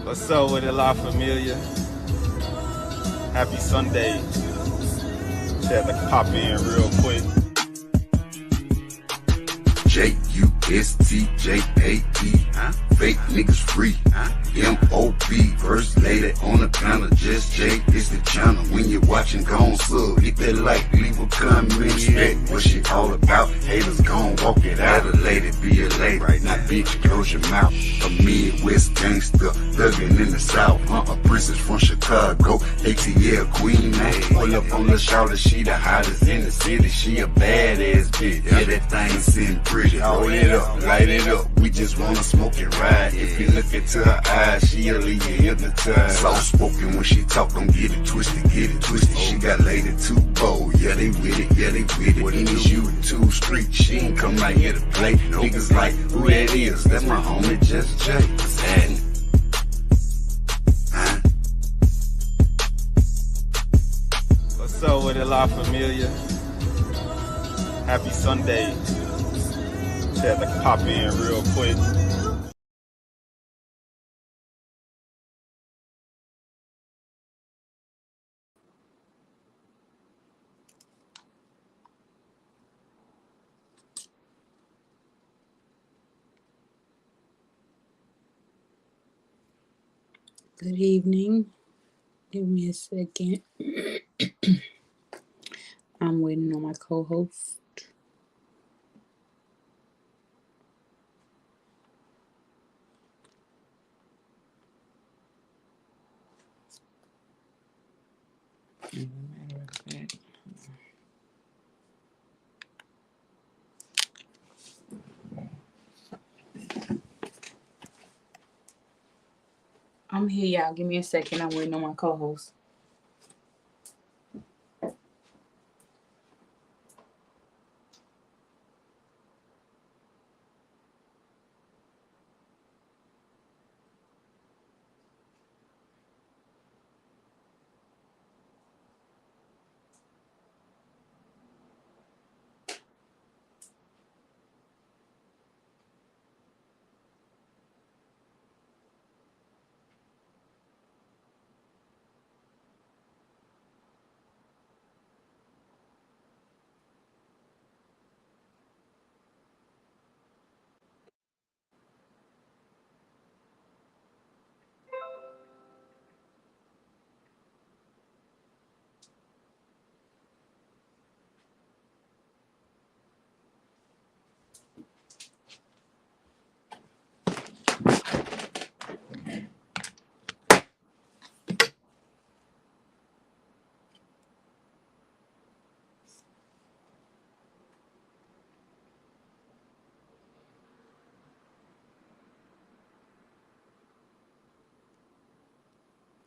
What's up with it, La Familia? Happy Sunday. Just had to pop in real quick. J-U-S-T-J-A-E, fake niggas free, M-O-B, first lady on the panel, just J is the channel. When you're watching, gon' sub, hit that like, leave a comment, respect what she all about. Haters gon' walk it out, a lady be a lady, right now bitch, close your mouth. A Midwest gangster, thuggin' in the South, a princess from Chicago, ATL queen, pull up on the shoulder, she the hottest in the city, she a badass bitch, yeah, that thing sitting pretty, hold it up, light it up, we just wanna smoke and ride. If you look into her eyes, she'll leave you hypnotized. Soft spoken when she talk, don't get it twisted, get it twisted. She got lady too bold, yeah they with it, yeah they with it. What is you too street? She ain't come out here to play. Niggas like, who that is? That's my homie, Just Jay. What's happening? What's up with it, La Familia? Happy Sunday. Just had to pop in real quick. Good evening. Give me a second. I'm waiting on my co-host. As a matter of fact, I'm here, y'all. Give me a second. I'm waiting on my co-host.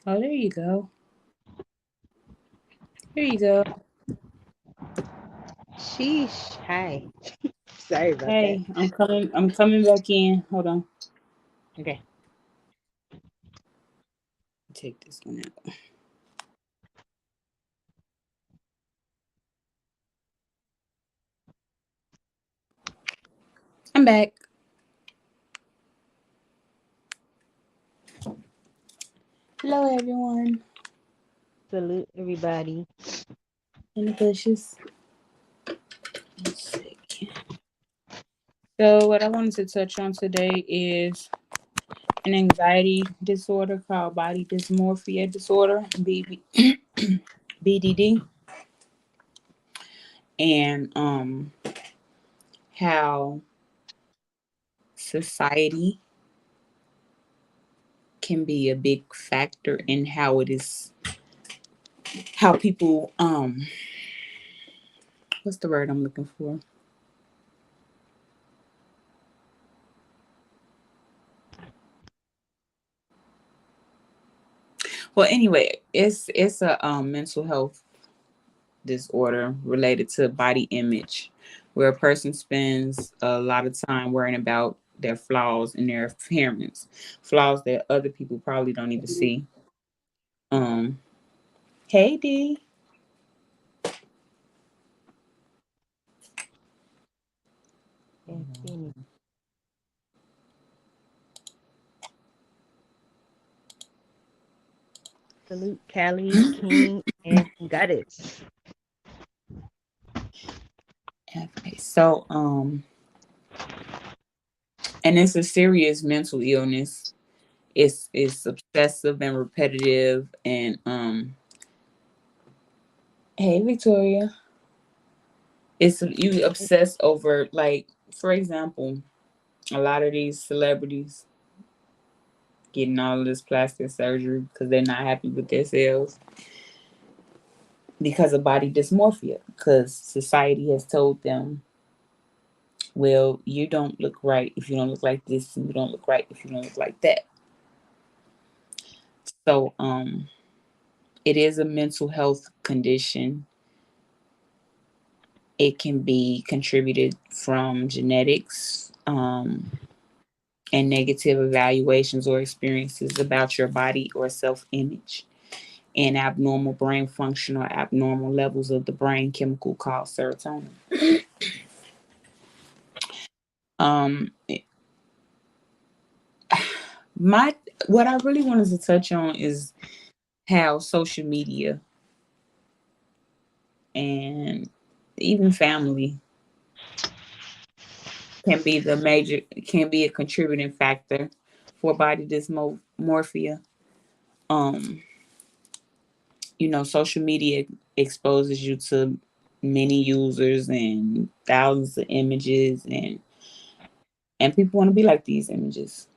Oh, there you go. There you go. Sheesh. Hi. Sorry about Hey, I'm coming back in. Hold on. that. Okay. Take this one out. I'm back. Hello, everyone. Salute everybody. In the bushes. One second. So, what I wanted to touch on today is an anxiety disorder called Body Dysmorphia Disorder, BDD, and how society can be a big factor in how it is, how people what's the word I'm looking for? Well, anyway, it's a mental health disorder related to body image, where a person spends a lot of time worrying about their flaws and their appearance, flaws that other people probably don't even see. Um, hey D. Yeah, Kenny. Salute Callie, King, and Goddess. Okay, so and it's a serious mental illness. It's obsessive and repetitive, and hey Victoria, it's you obsess over, like, for example, a lot of these celebrities getting all of this plastic surgery because they're not happy with themselves because of body dysmorphia, because society has told them, well, you don't look right if you don't look like this, and you don't look right if you don't look like that. So it is a mental health condition. It can be contributed from genetics, and negative evaluations or experiences about your body or self image, and abnormal brain function or abnormal levels of the brain chemical called serotonin. Um, my what I really wanted to touch on is how social media and even family can be a contributing factor for body dysmorphia. Um, Social media exposes you to many users and thousands of images, and people want to be like these images.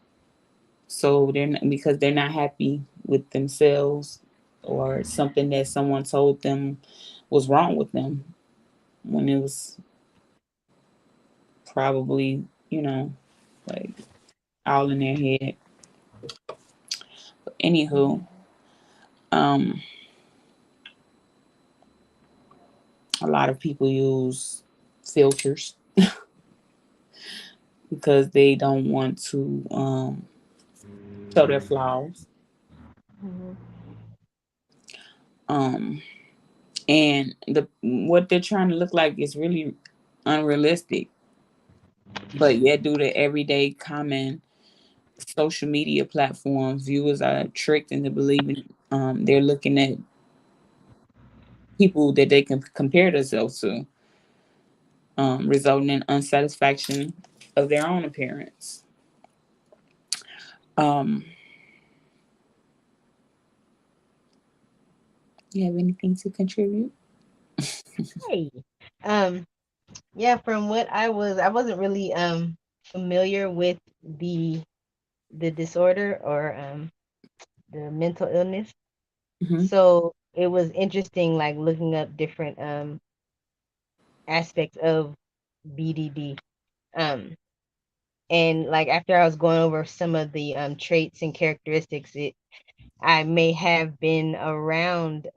So they're not, because they're not happy with themselves, or something that someone told them was wrong with them when it was probably, like all in their head. But anywho, um, a lot of people use filters because they don't want to show their flaws. Mm-hmm. Um, and what they're trying to look like is really unrealistic. But yet, due to everyday common social media platforms, viewers are tricked into believing they're looking at people that they can compare themselves to, resulting in unsatisfaction of their own appearance. Um, you have anything to contribute? Hey. Um, yeah, from what I wasn't really familiar with the disorder or the mental illness. Hmm. So it was interesting, like looking up different aspects of BDD. Um, and like after I was going over some of the traits and characteristics, it I may have been around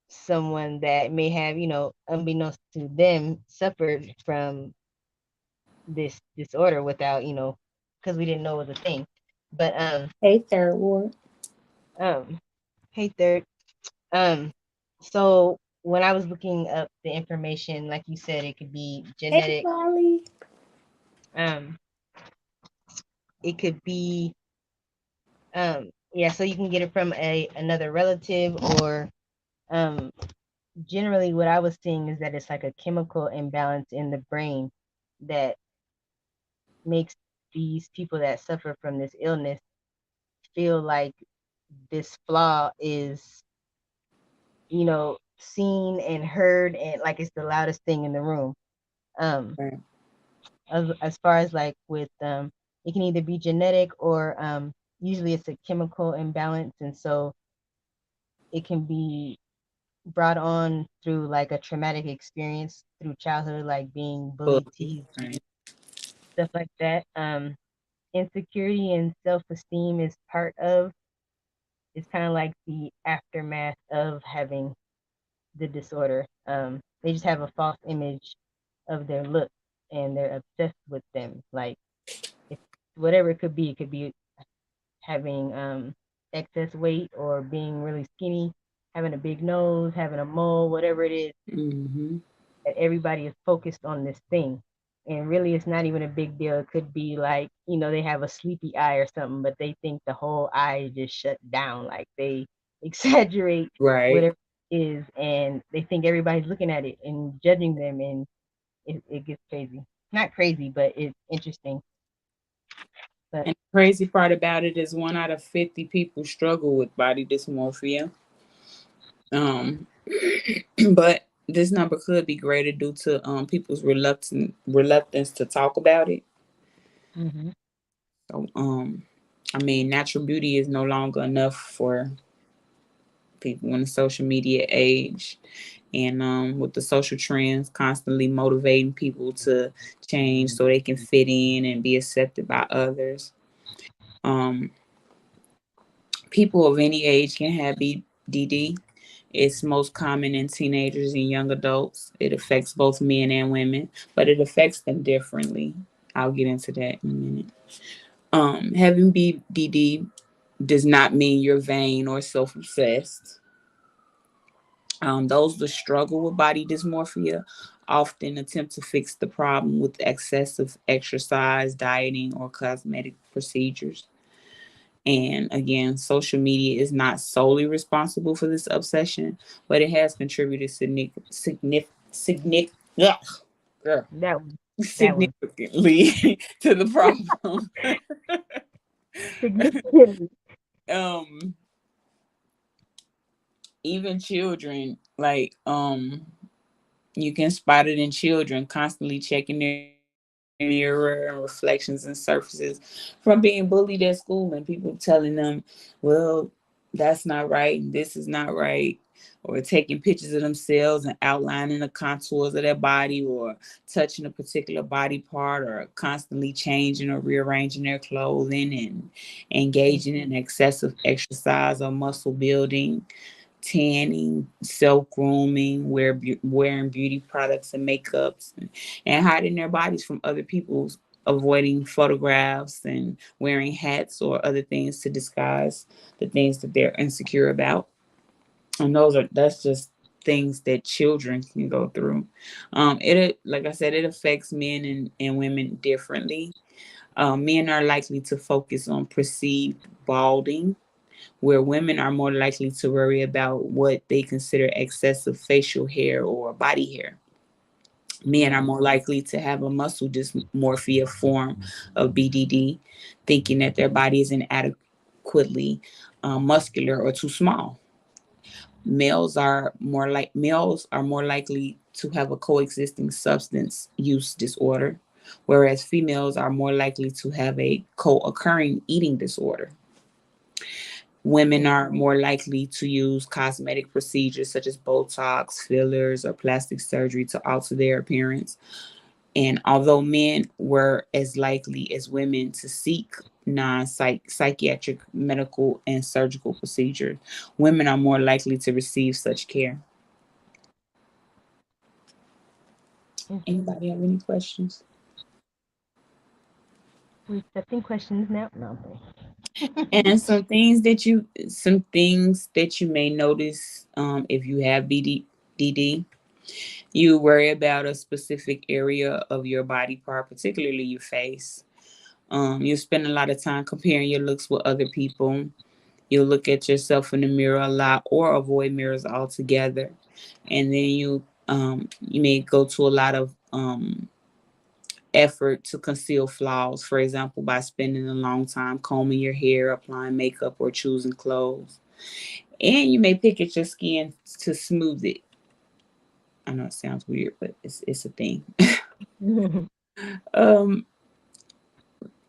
someone that may have, unbeknownst to them, suffered from this disorder without, because we didn't know it was a thing. But Hey, third ward. um, hey third, um, so when I was looking up the information, like you said, it could be Hey, genetic, Polly. um, it could be yeah, so you can get it from a another relative or um generally what I was seeing is that it's like a chemical imbalance in the brain that makes these people that suffer from this illness feel like this flaw is, seen and heard and like it's the loudest thing in the room. Um, Right. as far as like with it can either be genetic or usually it's a chemical imbalance, and so it can be brought on through like a traumatic experience through childhood, like being bullied, teased, Right. stuff like that. Insecurity and self-esteem is part of. It's kind of like the aftermath of having the disorder. They just have a false image of their look and they're obsessed with them. Like if whatever it could be having excess weight or being really skinny, having a big nose, having a mole, whatever it is, Mm-hmm. that everybody is focused on this thing. And really, it's not even a big deal. It could be like, they have a sleepy eye or something, but they think the whole eye is just shut down. Like exaggerate Right. whatever it is, and they think everybody's looking at it and judging them, and it gets crazy. Not crazy, but it's interesting. But And the crazy part about it is 1 out of 50 people struggle with body dysmorphia. Um, but this number could be greater due to people's reluctance to talk about it. hmm So I mean, natural beauty is no longer enough for people in the social media age, and with the social trends constantly motivating people to change so they can fit in and be accepted by others. Um, People of any age can have BDD. It's most common in teenagers and young adults. It affects both men and women, but it affects them differently. I'll get into that in a minute. Having BDD does not mean you're vain or self obsessed. Those that struggle with body dysmorphia often attempt to fix the problem with excessive exercise, dieting, or cosmetic procedures. And again, social media is not solely responsible for this obsession, but it has contributed that one, that one significantly to the problem. significantly. um, Even children, like you can spot it in children constantly checking their mirror and reflections and surfaces from being bullied at school and people telling them, well, that's not right and this is not right, or taking pictures of themselves and outlining the contours of their body or touching a particular body part or constantly changing or rearranging their clothing and engaging in excessive exercise or muscle building, tanning, self grooming, wearing beauty products and makeups, and hiding their bodies from other people's, avoiding photographs and wearing hats or other things to disguise the things that they're insecure about. And that's just things that children can go through. It like I said, it affects men and women differently. Men are likely to focus on perceived balding, where women are more likely to worry about what they consider excessive facial hair or body hair. Men are Yeah. more likely to have a muscle dysmorphia form of BDD, thinking that their body is inadequately muscular or too small. Males are more likely to have a coexisting substance use disorder, whereas females are more likely to have a co-occurring eating disorder. Women Mm. are more likely to use cosmetic procedures such as Botox, fillers, or plastic surgery to alter their appearance. And although men were as likely as women to seek non-psychiatric medical and surgical procedures, women are more likely to receive such care. Anybody have any questions? We're accepting questions now. No, And some things that you may notice if you have BDD. You worry about a specific area of your body part, particularly your face. You spend a lot of time comparing your looks with other people. You'll look at yourself in the mirror a lot or avoid mirrors altogether. And then you may go to a lot of effort to conceal flaws, for example, by spending a long time combing your hair, applying makeup, or choosing clothes. And you may pick at your skin to smooth it. I know it sounds weird, but it's a thing. no. um,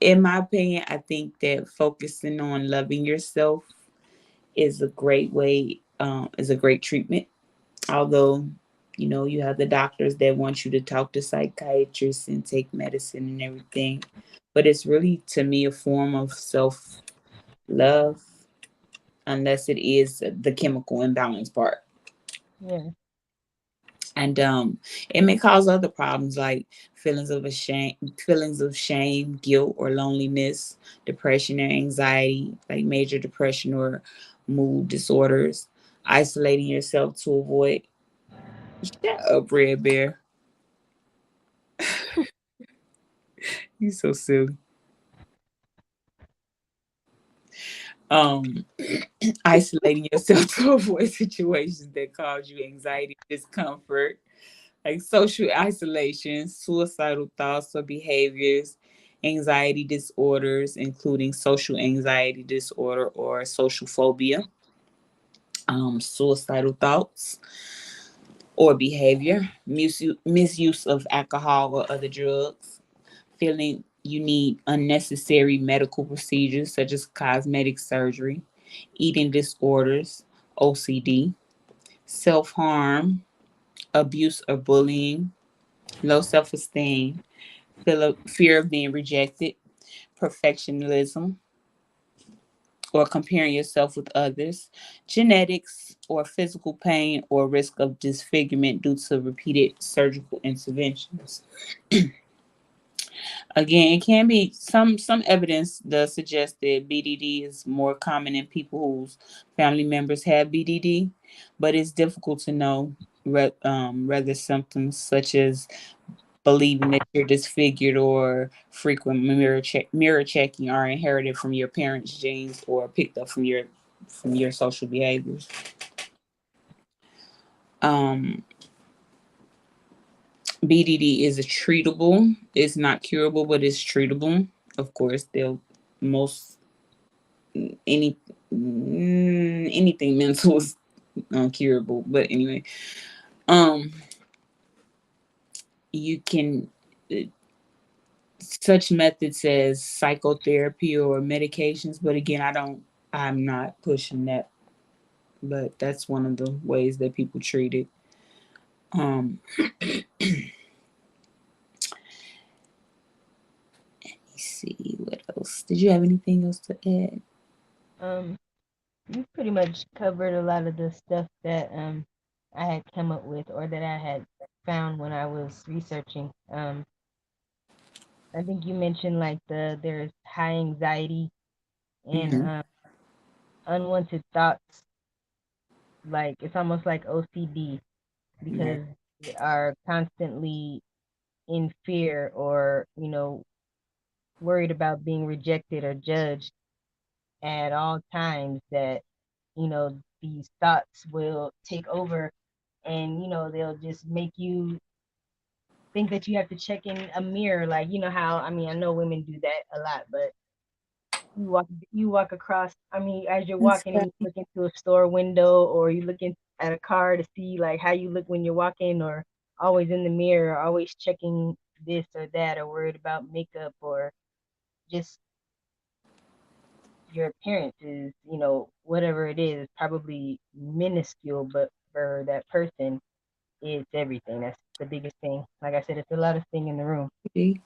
in my opinion, I think that focusing on loving yourself is a great way, is a great treatment. Although, you have the doctors that want you to talk to psychiatrists and take medicine and everything. But it's really, to me, a form of self love, unless it is the chemical imbalance part. Yeah. And it may cause other problems like feelings of shame, guilt, or loneliness, depression or anxiety, like major depression or mood disorders, isolating yourself to avoid. Shut up, Red Bear. You so silly. Um, Isolating yourself to avoid situations that cause you anxiety, discomfort, like social isolation, suicidal thoughts or behaviors, anxiety disorders, including social anxiety disorder or social phobia, suicidal thoughts or behavior, misuse of alcohol or other drugs, feeling you need unnecessary medical procedures such as cosmetic surgery, eating disorders, OCD, self harm, abuse or bullying, low self esteem, fear of being rejected, perfectionism, or comparing yourself with others, genetics or physical pain or risk of disfigurement due to repeated surgical interventions. Again, it can be some evidence does suggest that BDD is more common in people whose family members have BDD, but it's difficult to know whether symptoms such as believing that you're disfigured or frequent mirror checking are inherited from your parents' genes or picked up from your social behaviors. Um, BDD is a treatable. It's not curable, but it's treatable. Of course, they'll most any anything mental is curable. But anyway, um, you can such methods as psychotherapy or medications. But again, I'm not pushing that. But that's one of the ways that people treat it. Let me see what else. Did you have anything else to add? Um, you pretty much covered a lot of the stuff that I had come up with or that I had found when I was researching. I think you mentioned like there's high anxiety and Mm-hmm. unwanted thoughts. Like it's almost like OCD Right. because they are constantly in fear or worried about being rejected or judged at all times. That these thoughts will take over and they'll just make you think that you have to check in a mirror, like how, I mean, I know women do that a lot, but you walk across, I mean, as you're That's walking and right. you look into a store window or you look at a car to see like how you look when you're walking, or always in the mirror, always checking this or that, or worried about makeup, or just your appearance is, whatever it is, probably minuscule, but for that person it's everything. That's the biggest thing. Like I said, it's the loudest thing in the room. See?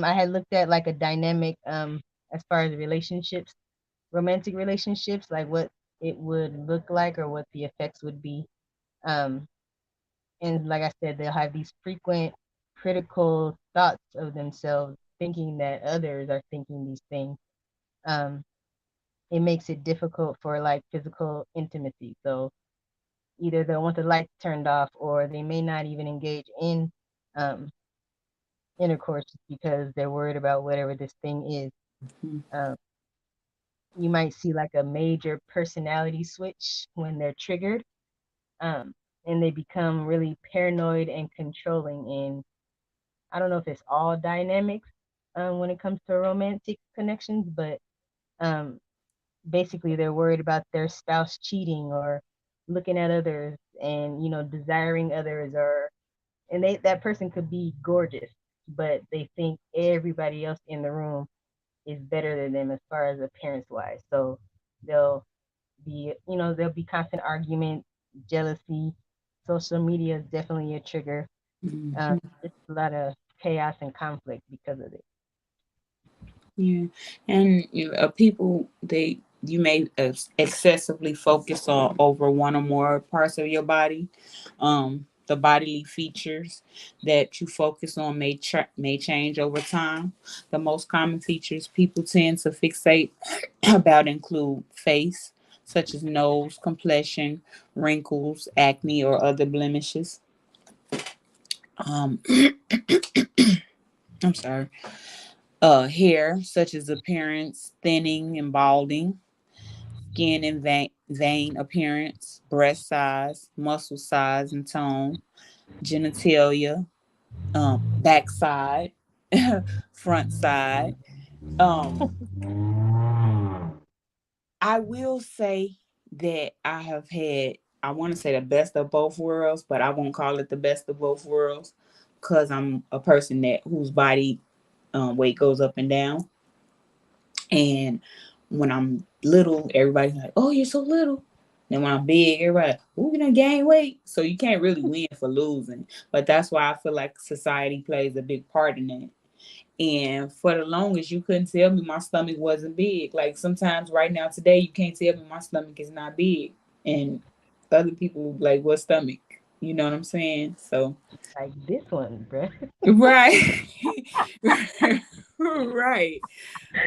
I had looked at like a dynamic as far as relationships, romantic relationships, like what it would look like or what the effects would be. Um and like I said, they'll have these frequent critical thoughts of themselves, thinking that others are thinking these things. Um it makes it difficult for like physical intimacy. So either they'll want the lights turned off or they may not even engage in um intercourse because they're worried about whatever this thing is. Mhm. Um, you might see like a major personality switch when they're triggered, um, and they become really paranoid and controlling. And I don't know if it's all dynamics when it comes to romantic connections, but um, basically they're worried about their spouse cheating or looking at others and desiring others, or and that person could be gorgeous, but they think everybody else in the room is better than them as far as appearance wise. So they'll there'll be constant argument, jealousy. Social media is definitely a trigger. Mhm. Just a lot of chaos and conflict because of it. Yeah, and people you may excessively focus on over one or more parts of your body. The bodily features that you focus on may change over time. The most common features people tend to fixate about include face, such as nose, complexion, wrinkles, acne, or other blemishes. Um, I'm sorry. Hair, such as appearance, thinning and balding, skin and vein appearance, breast size, muscle size and tone, genitalia, backside, front side. Um, I will say that I have had, I want to say the best of both worlds, but I won't call it the best of both worlds because I'm a person that whose body weight goes up and down. And when I'm little, everybody's like, "Oh, you're so little." Then when I'm big, everybody, like, "Ooh, you done gain weight." So you can't really win for losing. But that's why I feel like society plays a big part in that. And for the longest, you couldn't tell me my stomach wasn't big. Like sometimes right now today, you can't tell me my stomach is not big. And other people like, what stomach? You know what I'm saying? So Like this one, bruh. right. Right.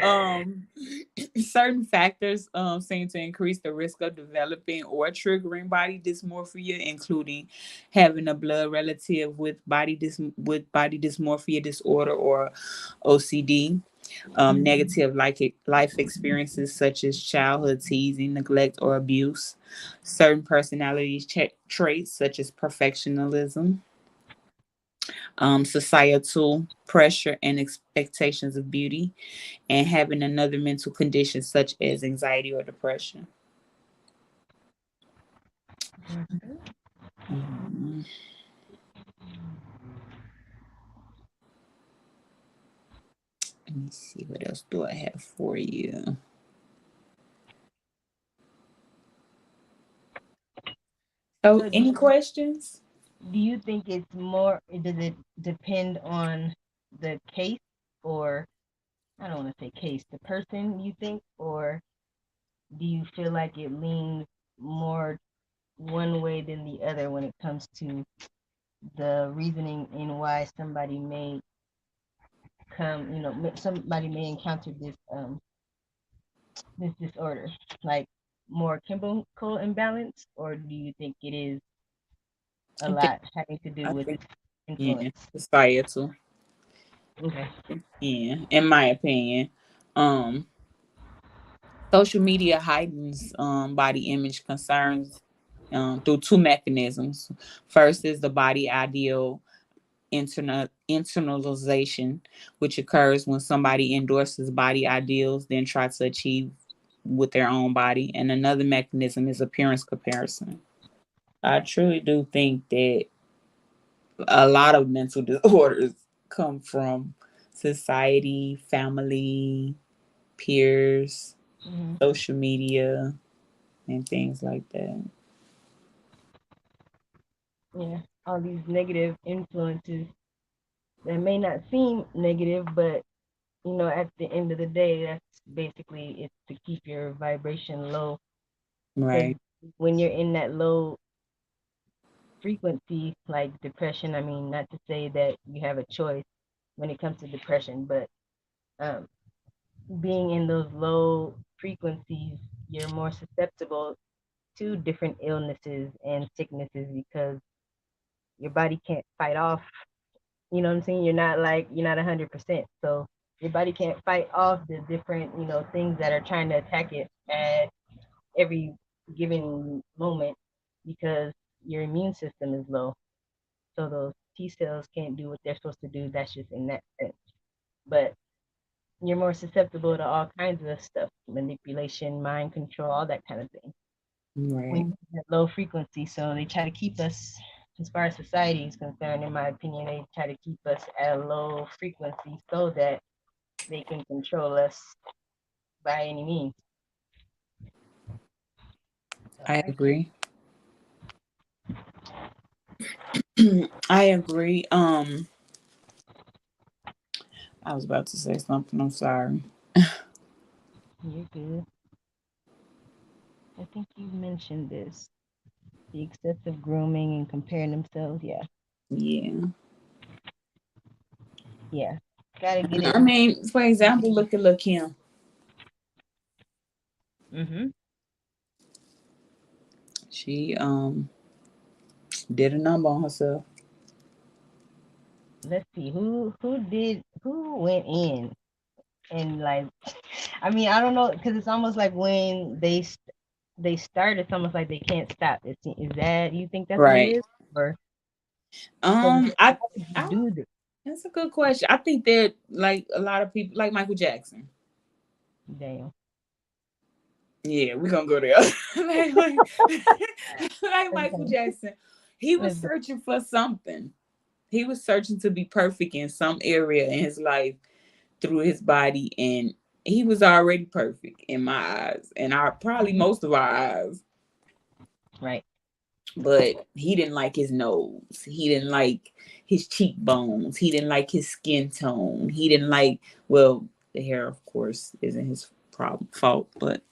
Um, certain factors seem to increase the risk of developing or triggering body dysmorphia, including having a blood relative with body dysmorphia disorder or OCD, negative life experiences such as childhood teasing, neglect, or abuse, certain personality traits such as perfectionism, societal pressure and expectations of beauty, and having another mental condition such as anxiety or depression. Mhm. Let me see what else do I have for you. So, So any questions? do you think it's more, does it depend on the case, or I don't want to say case, the person you think, or do you feel like it leans more one way than the other when it comes to the reasoning in why somebody may come, somebody may encounter this disorder, like more chemical imbalance, or do you think it is a I think, lot having to do I with think, yeah, influence? societal. Okay. Yeah, in my opinion, um, social media heightens body image concerns through two mechanisms. First is the body ideal internalization, which occurs when somebody endorses body ideals, then try to achieve with their own body. And another mechanism is appearance comparison. I truly do think that a lot of mental disorders come from society, family, peers, Hmm. social media, and things like that. Yeah, all these negative influences that may not seem negative, but at the end of the day, that's basically it's to keep your vibration low. Because Right. when you're in that low frequency, like depression, I mean, not to say that you have a choice when it comes to depression, but um, being in those low frequencies, you're more susceptible to different illnesses and sicknesses because your body can't fight off. You know what I'm saying? You're not 100%. So your body can't fight off the different, things that are trying to attack it at every given moment because your immune system is low. So those T cells can't do what they're supposed to do. That's just in that sense. But you're more susceptible to all kinds of stuff, manipulation, mind control, all that kind of thing. Right. When you're at low frequency, so they try to keep us, as far as society is concerned, in my opinion, they try to keep us at a low frequency so that they can control us by any means. So I I agree. agree. I agree. I was about to say something. I'm sorry. You're good. I think you mentioned this. The excessive grooming and comparing themselves. Yeah. Yeah. Yeah. Gotta get I it. mean, for example, look at Lil Kim. Mm-hmm. She did a number on herself. Let's see who went in. And like, I mean, I don't know, because it's almost like when they start, it's almost like they can't stop. Is that, you think that's what it Right. is, or I, how did you I do this? that's a good question. I think that like a lot of people, like Michael Jackson. Damn. Yeah, we're gonna go there. Like Michael Okay. Jackson. He was Let's go. searching for something. He was searching to be perfect in some area in his life through his body, and he was already perfect in my eyes, and our probably most of our eyes. Right. But he didn't like his nose. He didn't like his cheekbones. He didn't like his skin tone. He didn't like, well, the hair, of course, isn't his fault, but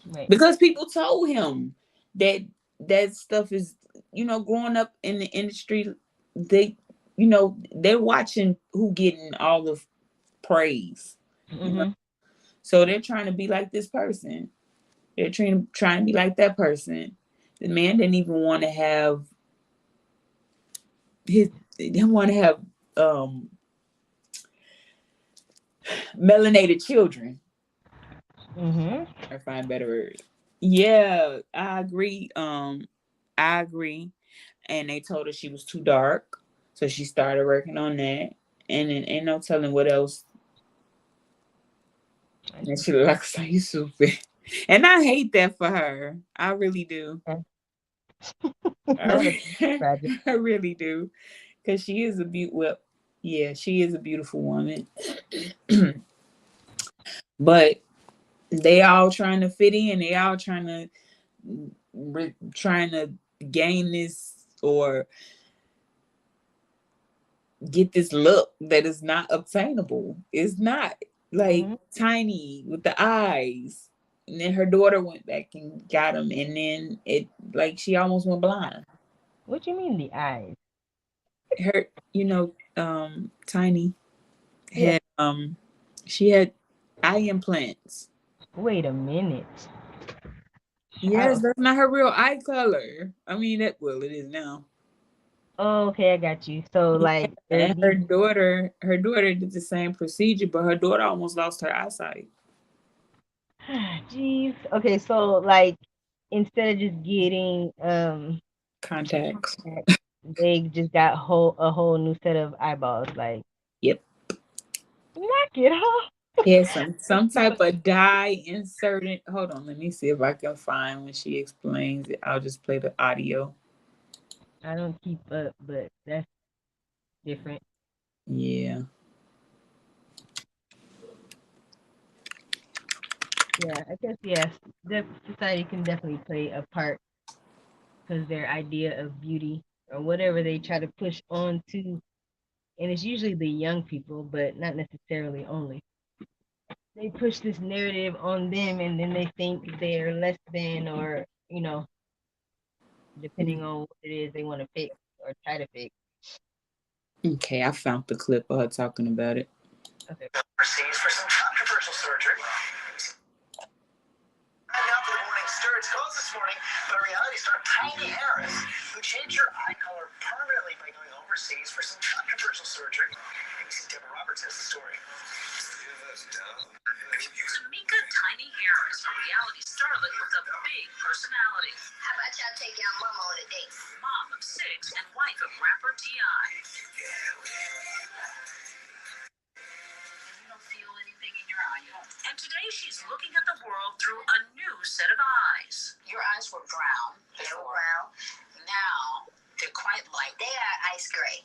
Right. because people told him that that stuff is, growing up in the industry, they, they're watching who getting all the praise, you know. Mm-hmm. So they're trying to be like this person. They're trying to be like that person. The man didn't even want to have his. He didn't want to have um melanated children. Mm-hmm. I find better words. Yeah, I agree. I agree. And they told her she was too dark, so she started working on that. And then ain't no telling what else. And she looked like so stupid. And I hate that for her. I really do. That is tragic. I really do. Because she is a well, yeah, she is a beautiful woman. But they all trying to fit in. They all trying to gain this or get this look that is not obtainable. It's not like Mm-hmm. tiny with the eyes. And then her daughter went back and got him, and then it like she almost went blind. What you mean the eyes? Her, Tiny Yeah. had she had eye implants. Wait a minute. Yes, How? that's not her real eye color. I mean, it is now. Oh, okay, I got you. So like, there's And these. her daughter did the same procedure, but her daughter almost lost her eyesight. Jeez. Okay, so like, instead of just getting Contacts. contact, they just got a whole new set of eyeballs. Like, Yep. knock it off. Yeah, some type of dye inserted. Hold on, let me see if I can find when she explains it. I'll just play the audio. I don't keep up, but that's different. Yeah. Yeah, I guess yes. Society can definitely play a part because their idea of beauty or whatever they try to push on to, and it's usually the young people, but not necessarily only. They push this narrative on them, and then they think they're less than, or depending on what it is they want to fix or try to fix. Okay, I found the clip of her talking about it. Okay. Overseas for some controversial surgery. And now for the morning stir, it's caused this morning by reality star Tiny Harris, who changed her eye color permanently by going overseas for some controversial surgery. ABC Deborah Roberts has the story. Tamika Tiny Harris, a reality starlet with a big personality. How about y'all take y'all mama on a date? Mom of 6 and wife of rapper T.I. You don't feel anything in your eye. And today she's looking at the world through a new set of eyes. Your eyes were brown. They were brown. Now they're quite light. They are ice gray.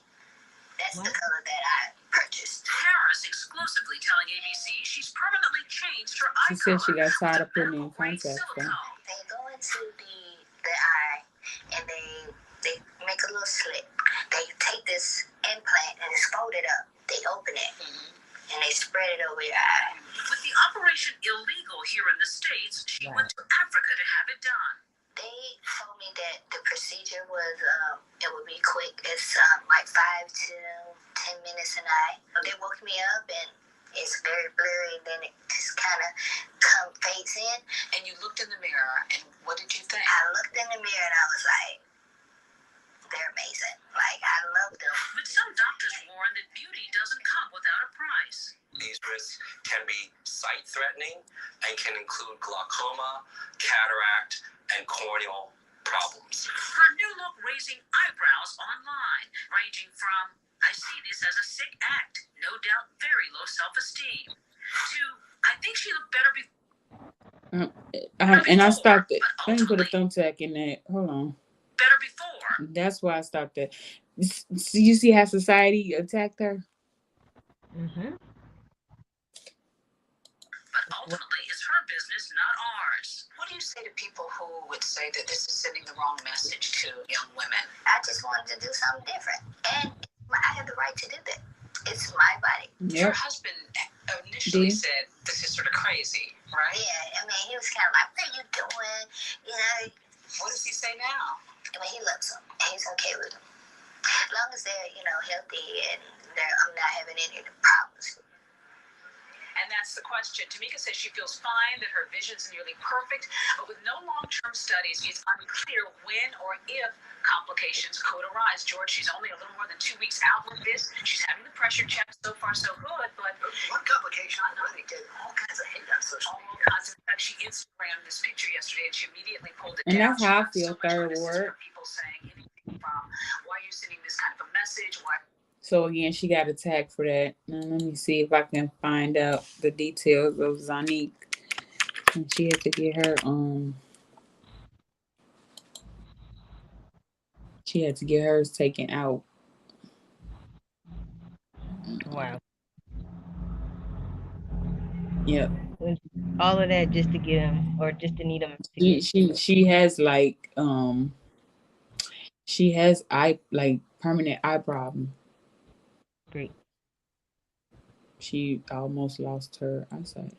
That's What? the color that I purchased. Harris exclusively telling ABC she's permanently changed her eye She said she got tired of color putting in to medical-grade contacts, though. silicone. They go into the eye and they make a little slit. They take this implant and it's folded up. They open it and they spread it over your eye. With the operation illegal here in the States, she Wow. went to Africa to have it done. They told me that the procedure was, it would be quick. It's like 5 to 10 minutes an eye. They woke me up and it's very blurry, and then it just kind of fades in. And you looked in the mirror, and what did you think? I looked in the mirror and I was like, they're amazing. Like, I love them. But some doctors warn that beauty doesn't come without a price. These risks can be sight-threatening and can include glaucoma, cataract, and corneal problems. Her new look raising eyebrows online, ranging from, I see this as a sick act, no doubt very low self-esteem, to, I think she looked better before. And I stopped it. I didn't put a thumbtack in that. Hold on. Better before. That's why I stopped it. You see how society attacked her? Mm-hmm. But ultimately, it's her business, not ours. What do you say to people who would say that this is sending the wrong message to young women? I just wanted to do something different. And I have the right to do that. It's my body. Your husband initially said this is sort of crazy, right? Yeah, I mean, he was kind of like, what are you doing? You know. What does he say now? I mean, he loves them. He's okay with them. As long as they're, healthy and I'm not having any of the problems. And that's the question. Tamika says she feels fine, that her vision's nearly perfect, but with no long-term studies, it's unclear when or if complications could arise. George, she's only a little more than 2 weeks out with this. She's having the pressure check. So far, so good, but one complication, I know they did all kinds of hate on social media. All kinds of. In fact, she Instagrammed this picture yesterday, and she immediately pulled it and down. that's how I feel, third ward. People saying anything from, why are you sending this kind of a message? Why? So again, she got attacked for that. Now let me see if I can find out the details of Zonique. And she had to get her she had to get hers taken out. Wow. Yep. All of that just to get him, or just to need him to she has like she has permanent eye problem. Great. She almost lost her eyesight.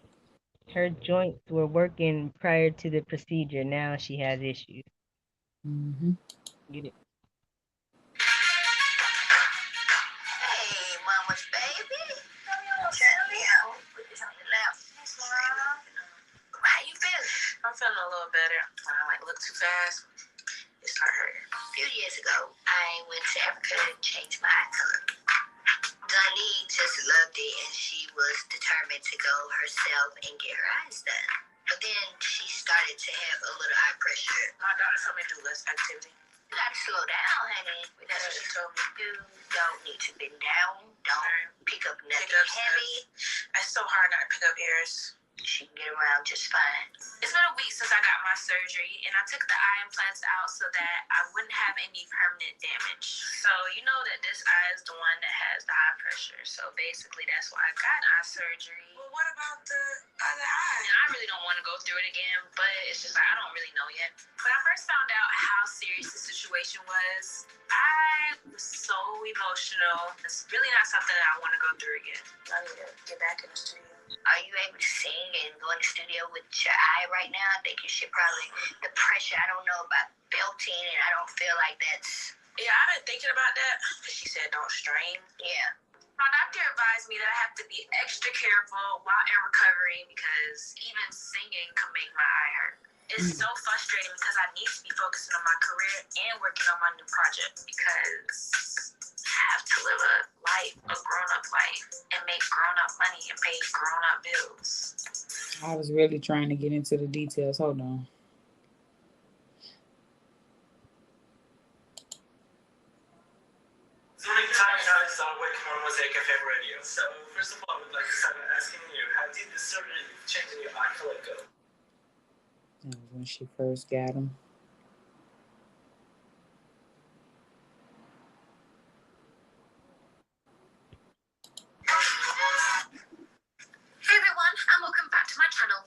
Her joints were working prior to the procedure. Now she has issues. Mm-hmm. Get it? Hey, mama's baby. Tell me how. Put this on your lap. How you feeling? I'm feeling a little better. I don't look too fast. It started hurting. A few years ago, I went to Africa and changed my eye color. Dani just loved it, and she was determined to go herself and get her eyes done. But then she started to have a little eye pressure. My doctor told me to do less activity. You gotta slow down, honey. That's what she told me. You don't need to bend down. Don't pick up nothing heavy. It's so hard not to pick up hairs. She can get around just fine. It's been a week since I got my surgery, and I took the eye implants out so that I wouldn't have any permanent damage. So you know that this eye is the one that has the high pressure. So basically, that's why I got eye surgery. Well, what about the other eye? And I really don't want to go through it again, but it's just like I don't really know yet. When I first found out how serious the situation was, I was so emotional. It's really not something that I want to go through again. I need to get back in the studio. Are you able to sing and go in the studio with your eye right now? I think you should probably, the pressure, I don't know about belting, and I don't feel like that's... Yeah, I've been thinking about that, because she said don't strain. Yeah. My doctor advised me that I have to be extra careful while in recovery, because even singing can make my eye hurt. It's so frustrating because I need to be focusing on my career and working on my new project, because I have to live a grown-up life and make grown-up money and pay grown-up bills. I was really trying to get into the details. Hold on. Zonique, Tommy and I started working on Mosaic FM Radio. So, first of all, I would like to start by asking you, how did the surgery changing your eye color go? That was when she first got him. Hey everyone, and welcome back to my channel.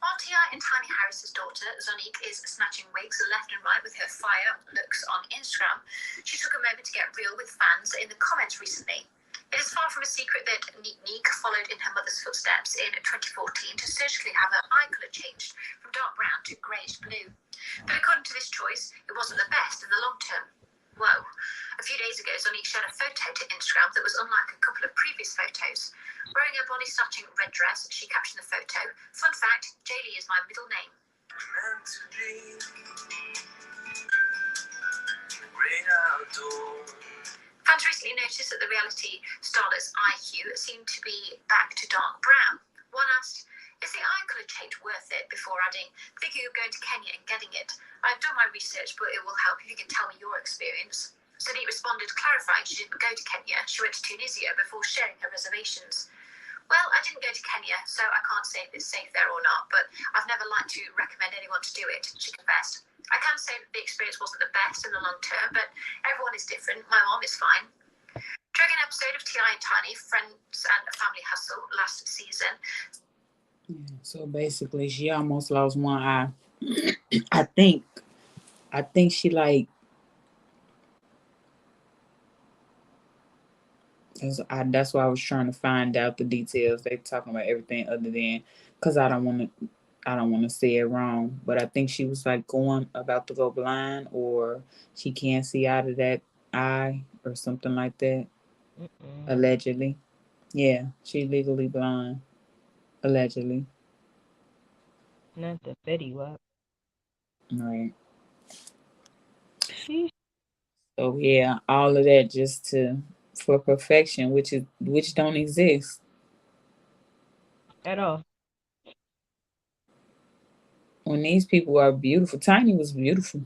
RTI and Tiny Harris's daughter, Zonique, is snatching wigs left and right with her fire looks on Instagram. She took a moment to get real with fans in the comments recently. It is far from a secret that Nique followed in her mother's footsteps in 2014 to surgically have her eye colour changed from dark brown to greyish blue. But according to this choice, it wasn't the best in the long term. Whoa. A few days ago, Zonique shared a photo to Instagram that was unlike a couple of previous photos. Wearing a body-starching red dress, she captioned the photo, "Fun fact, Jaylee is my middle name." Meant to be the great outdoors. Fans recently noticed that the reality starlet's eye hue seemed to be back to dark brown. One asked, "Is the eye colour change worth it?" before adding, "Thinking of going to Kenya and getting it. I've done my research, but it will help if you can tell me your experience." Sonique responded, clarifying she didn't go to Kenya. She went to Tunisia before sharing her reservations. "Well, I didn't go to Kenya, so I can't say if it's safe there or not, but I've never liked to recommend anyone to do it," she confessed. "I can say that the experience wasn't the best in the long term, but everyone is different. My mom is fine." During an episode of T.I. and Tiny, Friends and Family Hustle last season. Yeah, so basically, she almost lost one eye. I think she like. That's why I was trying to find out the details. They talking about everything other than, because I don't want to say it wrong, but I think she was like about to go blind, or she can't see out of that eye or something like that. Allegedly. Yeah, she legally blind. Allegedly. Not the Fetty Wap. Right. Sheesh. So yeah, all of that just for perfection, which don't exist At all. when these people are beautiful. Tiny was beautiful.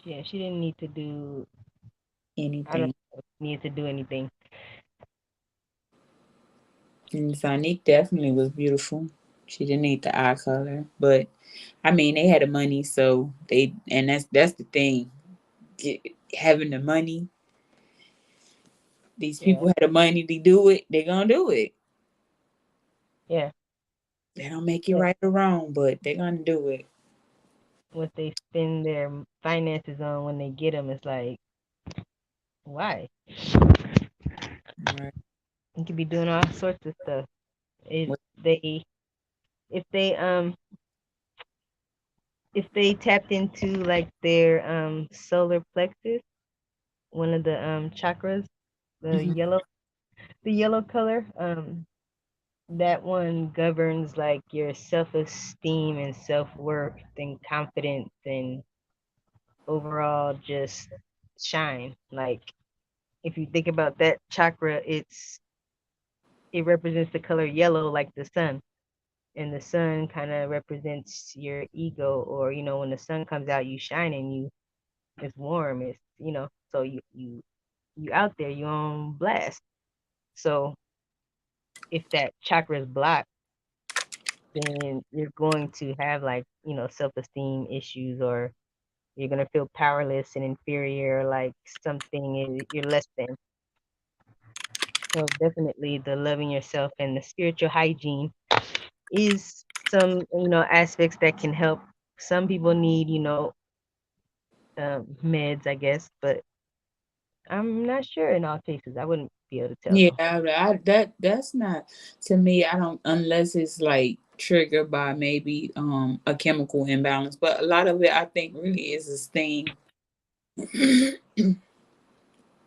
Yeah, she didn't need to do. I don't Anything. need to do anything. And Sonique definitely was beautiful. She didn't need the eye color, but I mean they had the money, so and that's the thing. Having the money, these people had the money to do it. They're gonna do it. Yeah. They don't make it right or wrong, but they're gonna do it. What they spend their finances on when they get them is like, why? Right. You could be doing all sorts of stuff. If they tapped into like their solar plexus, one of the chakras, the yellow color, that one governs like your self-esteem and self-worth and confidence and overall just shine. Like if you think about that chakra, it represents the color yellow like the sun. And the sun kind of represents your ego, or when the sun comes out, you shine and it's warm, it's so you out there, you on blast. So if that chakra is blocked, then you're going to have like self-esteem issues, or you're going to feel powerless and inferior, like you're less than. So definitely the loving yourself and the spiritual hygiene is some aspects that can help. Some people need meds, I guess, but I'm not sure in all cases. I wouldn't be able to tell. Yeah, that's not, to me. I don't, unless it's like triggered by maybe a chemical imbalance. But a lot of it, I think, really is esteem.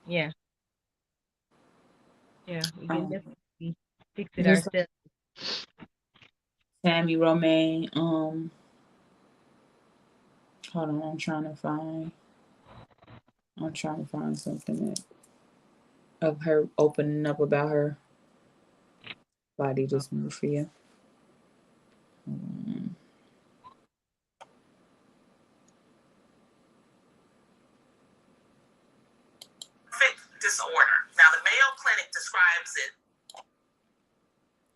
Yeah, we can definitely fix it ourselves. Tammy Romaine. Hold on, I'm trying to find something of her opening up about her body dysmorphia. Disorder. Now, the Mayo Clinic describes it.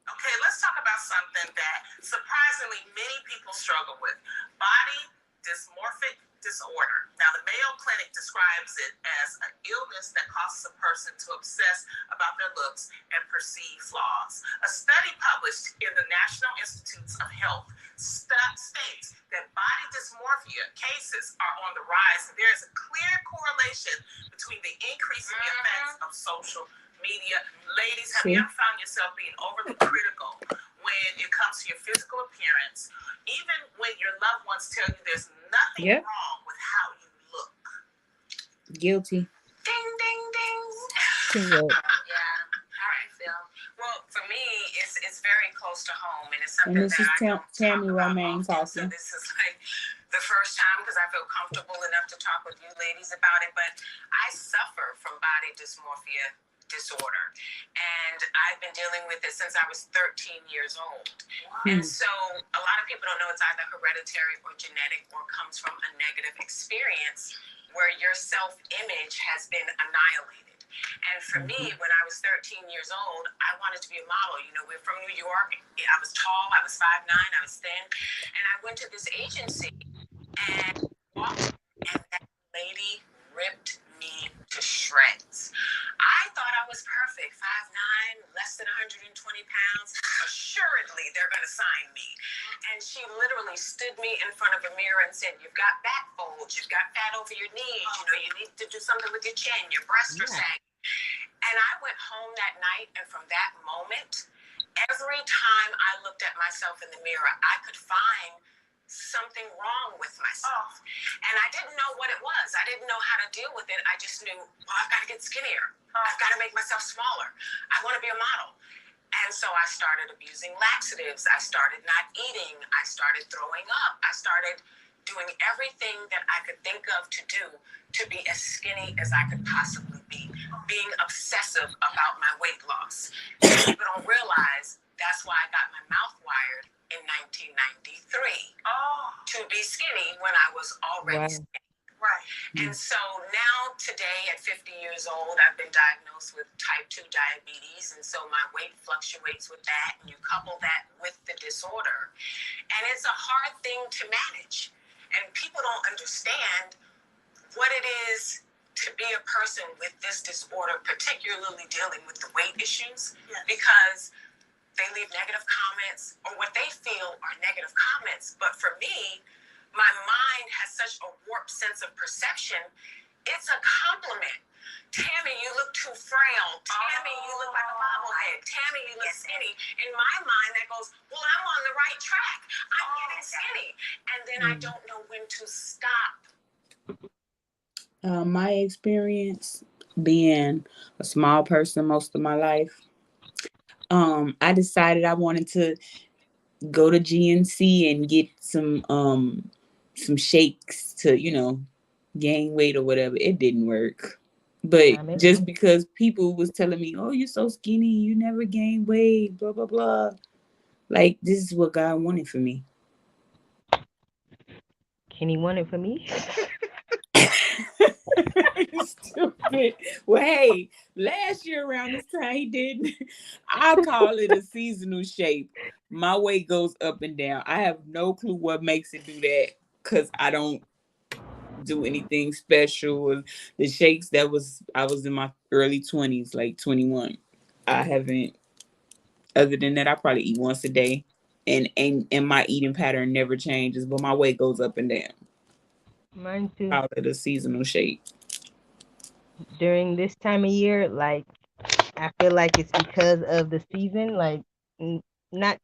Okay, let's talk about something that surprisingly many people struggle with. Body dysmorphic disorder. Now, the Mayo Clinic describes it as an illness that causes a person to obsess about their looks and perceive flaws. A study published in the National Institutes of Health states that body dysmorphia cases are on the rise, and there is a clear correlation between the increase in the effects of social media. Ladies, have you ever found yourself being overly critical when it comes to your physical appearance, even when your loved ones tell you there's nothing wrong with how you look? Guilty. Ding, ding, ding. Yeah. All right, Phil. Well, for me, it's very close to home, and it's something and this that is Tammy Romaine talking. So this is like the first time because I feel comfortable enough to talk with you ladies about it, but I suffer from body dysmorphia disorder, and I've been dealing with it since I was 13 years old. And so a lot of people don't know it's either hereditary or genetic or comes from a negative experience where your self-image has been annihilated. And for me, when I was 13 years old, I wanted to be a model. You know, we're from New York. I was tall, I was 5'9", I was thin, and I went to this agency and walked, and that lady ripped me to shreds. I thought I was perfect, 5'9", less than 120 pounds. Assuredly, they're going to sign me. And she literally stood me in front of a mirror and said, "You've got back folds, you've got fat over your knees, you know, you need to do something with your chin, your breasts are sagging." And I went home that night, and from that moment, every time I looked at myself in the mirror, I could find something wrong with myself. And I didn't know what it was. I didn't know how to deal with it. I just knew, well, I've got to get skinnier. I've got to make myself smaller. I want to be a model. And so I started abusing laxatives. I started not eating. I started throwing up. I started doing everything that I could think of to do to be as skinny as I could possibly be, being obsessive about my weight loss. And people don't realize that's why I got my mouth wired in 1993 to be skinny when I was already skinny. Right. And so now today at 50 years old, I've been diagnosed with type 2 diabetes. And so my weight fluctuates with that. And you couple that with the disorder. And it's a hard thing to manage. And people don't understand what it is to be a person with this disorder, particularly dealing with the weight issues, because they leave negative comments or what they feel are negative comments. But for me, my mind has such a warped sense of perception. It's a compliment. "Tammy, you look too frail. Tammy, you look like a bobblehead. Tammy, you look skinny." In my mind, that goes, well, I'm on the right track. I'm getting skinny. And then I don't know when to stop. My experience being a small person most of my life, I decided I wanted to go to GNC and get some shakes to, gain weight or whatever. It didn't work. But just because people was telling me, "Oh, you're so skinny, you never gain weight, blah, blah, blah." Like, this is what God wanted for me. Can he want it for me? Stupid. Well, hey, last year around this time he didn't. I call it a seasonal shape. My weight goes up and down. I have no clue what makes it do that because I don't do anything special. The shakes I was in my early 20s, like 21. I haven't. Other than that, I probably eat once a day, and my eating pattern never changes, but my weight goes up and down. Mine too. Call it a seasonal shape. During this time of year, like, I feel like it's because of the season, like not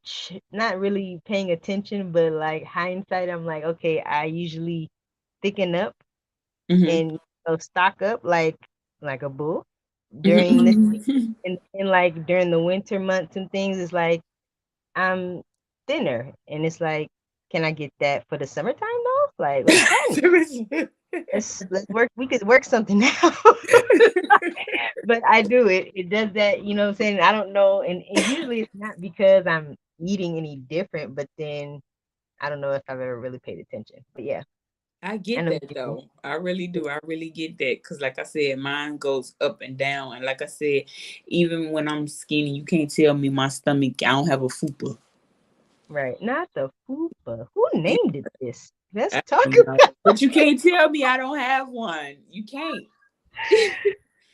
really paying attention, but like hindsight, I'm like, okay, I usually thicken up and stock up like a bull during this and like during the winter months and things. It's like I'm thinner, and it's like, can I get that for the summertime though? Like, let's try let's work. We could work something out. But I do it. It does that, you know what I'm saying? I don't know. And usually it's not because I'm eating any different, but then I don't know if I've ever really paid attention. But yeah. I get that though. I really do. I really get that. Because like I said, mine goes up and down. And like I said, even when I'm skinny, you can't tell me my stomach, I don't have a fupa. Right. Not the fupa. Who named it this? Let's I talk don't know. about But you can't tell me I don't have one. You can't.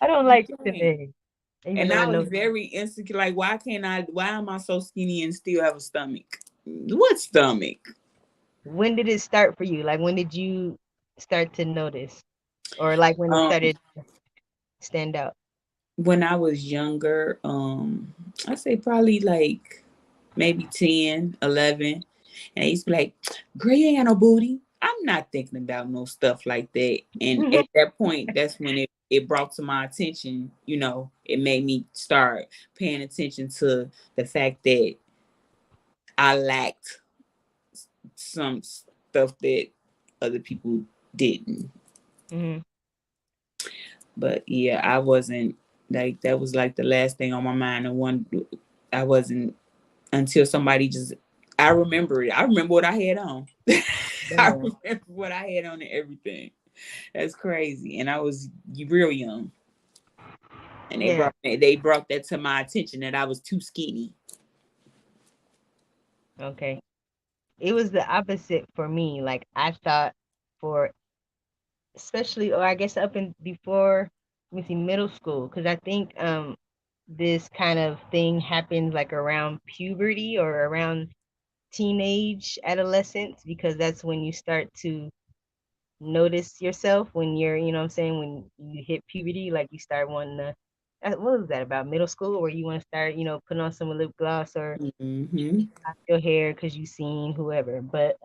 I don't like the name. And I was very insecure. Like, why am I so skinny and still have a stomach? What stomach? When did it start for you? Like, when did you start to notice? Or like when it started to stand out? When I was younger, I say probably like maybe 10, 11. And I used to be like, "Girl, you ain't got no booty." I'm not thinking about no stuff like that. And at that point, that's when it brought to my attention, it made me start paying attention to the fact that I lacked some stuff that other people didn't. Mm-hmm. But yeah, I wasn't like that was like the last thing on my mind. And one, I wasn't until somebody just. I remember it. I remember what I had on. I Damn. remember what I had on and everything. That's crazy. And I was real young. And Yeah. they brought that to my attention that I was too skinny. Okay. It was the opposite for me. Like I thought for especially, or I guess up in before, let me see, middle school, because I think this kind of thing happens like around puberty or around teenage adolescence, because that's when you start to notice yourself when you're, you know what I'm saying, when you hit puberty, like you start wanting to, what was that about middle school, where you want to start, putting on some lip gloss or Mm-hmm. your hair because you seen whoever. But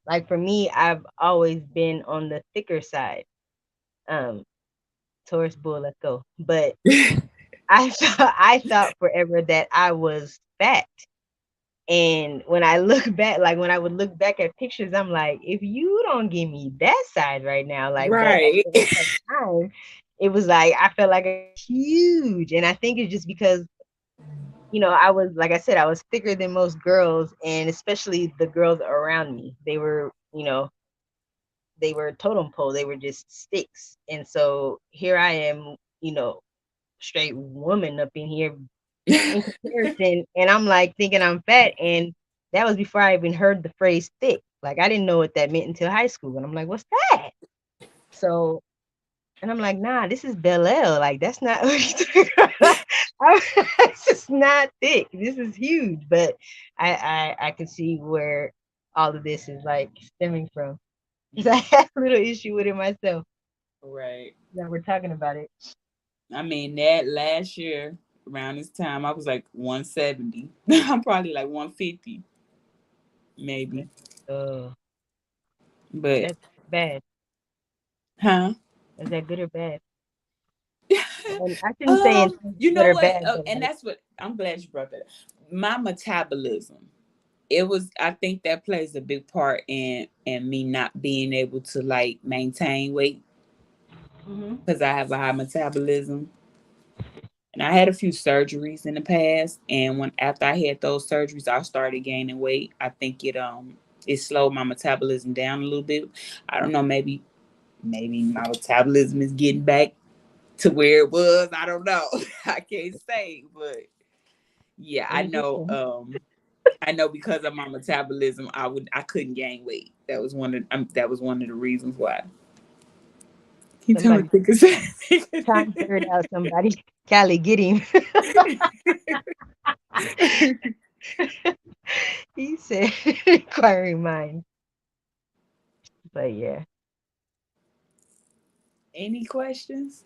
like for me, I've always been on the thicker side. Um, Taurus bull, let's go. But I thought forever that I was fat. And when I look back, like when I would look back at pictures, I'm like, if you don't give me that side right now, like, but at Right. the time, it was like I felt like I was huge. And I think it's just because, I was, like I said, I was thicker than most girls, and especially the girls around me. They were totem pole, they were just sticks. And so here I am, straight woman up in here in comparison, and I'm like thinking I'm fat, and that was before I even heard the phrase thick. Like I didn't know what that meant until high school, and I'm like, what's that? So, and I'm like, nah, this is Bel Air. Like that's not. It's just not thick. This is huge, but I can see where all of this is like stemming from. 'Cause I had a little issue with it myself. Right. That we're talking about it. I mean, that last year around this time, I was like 170. I'm probably like 150, maybe. Oh, But, that's bad. huh? Is that good or bad? And I shouldn't say in You good know or what? bad, but And like, that's what I'm glad you brought that up. My metabolism. It was. I think that plays a big part in me not being able to like maintain weight hmm because I have a high metabolism. And I had a few surgeries in the past, and when after I had those surgeries, I started gaining weight. I think it slowed my metabolism down a little bit. I don't know, maybe my metabolism is getting back to where it was. I don't know. I can't say, but yeah, I I'm just know. saying. I know because of my metabolism, I couldn't gain weight. That was one of the reasons why. He told Somebody me think of conjured out somebody. Callie, get him. He said, inquiring mind. But yeah, Any questions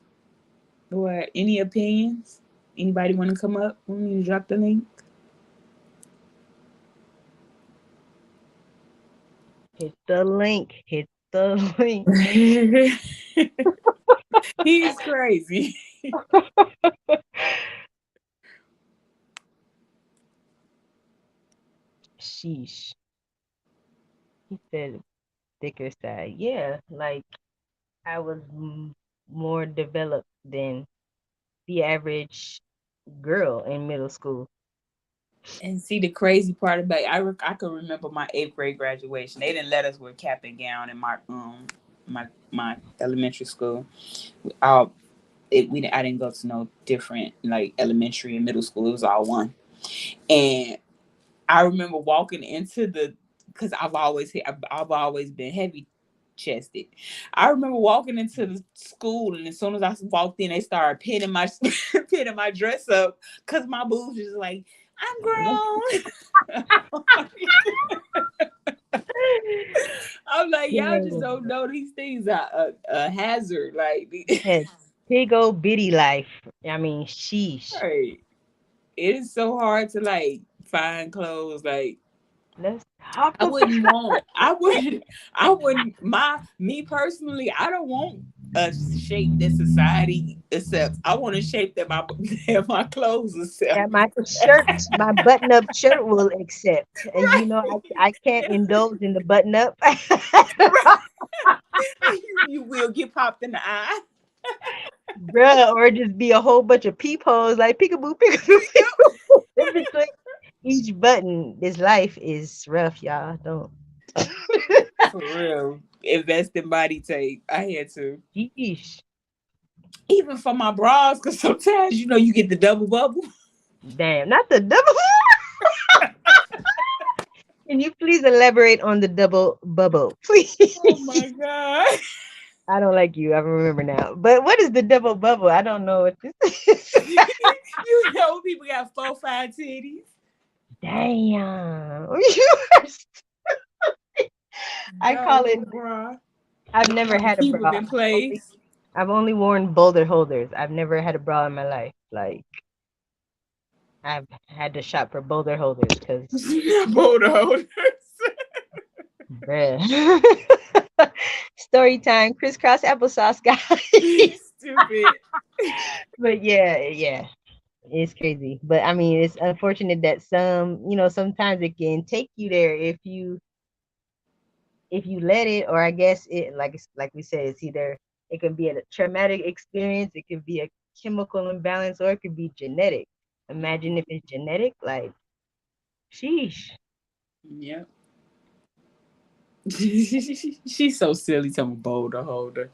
or any opinions? Anybody want to come up? Want me to drop the link? hit the link. Hit the link. He's crazy. Sheesh. He said thicker side. Yeah, like I was more developed than the average girl in middle school. And see the crazy part about it, I can remember my 8th grade graduation. They didn't let us wear cap and gown in my elementary school. All I didn't go to no different like elementary and middle school. It was all one. And I remember walking into because I've always been heavy chested. I remember walking into the school, and as soon as I walked in, they started pinning my pinning my dress up because my boobs was like, I'm grown. I'm like, y'all just Yeah. don't know these things are a hazard. Like, Yes. Big old bitty life. I mean, sheesh. right. It is so hard to like find clothes. Like, Let's talk I about wouldn't want. I wouldn't. I wouldn't. Me personally, I don't want a shape that society accepts. I want a shape that my that my clothes accept. That my button-up shirt will accept. And you know, Right. I can't indulge in the button-up. Right. You will get popped in the eye. Bruh, or just be a whole bunch of peepholes like peekaboo, peekaboo, peekaboo in between each button. This life is rough, y'all. Don't. For real. Invest in body tape. I had to. Yeesh. Even for my bras, because sometimes you get the double bubble. Damn, not the double. Can you please elaborate on the double bubble, please? Oh my god. I don't like you. I remember now. But what is the double bubble? I don't know what this is. People got 4, 5 titties. Damn. I call it. Double bra. I've never To had a keep them bra. in place. I've only worn boulder holders. I've never had a bra in my life. Like I've had to shop for boulder holders because, Boulder holders. bruh. Story time, crisscross applesauce, guys. Stupid. But yeah, it's crazy. But I mean, it's unfortunate that sometimes it can take you there if you let it, or I guess it like we said, it's either it can be a traumatic experience, it could be a chemical imbalance, or it could be genetic. Imagine if it's genetic, like sheesh. Yep. She's so silly. Talking about boulder holder.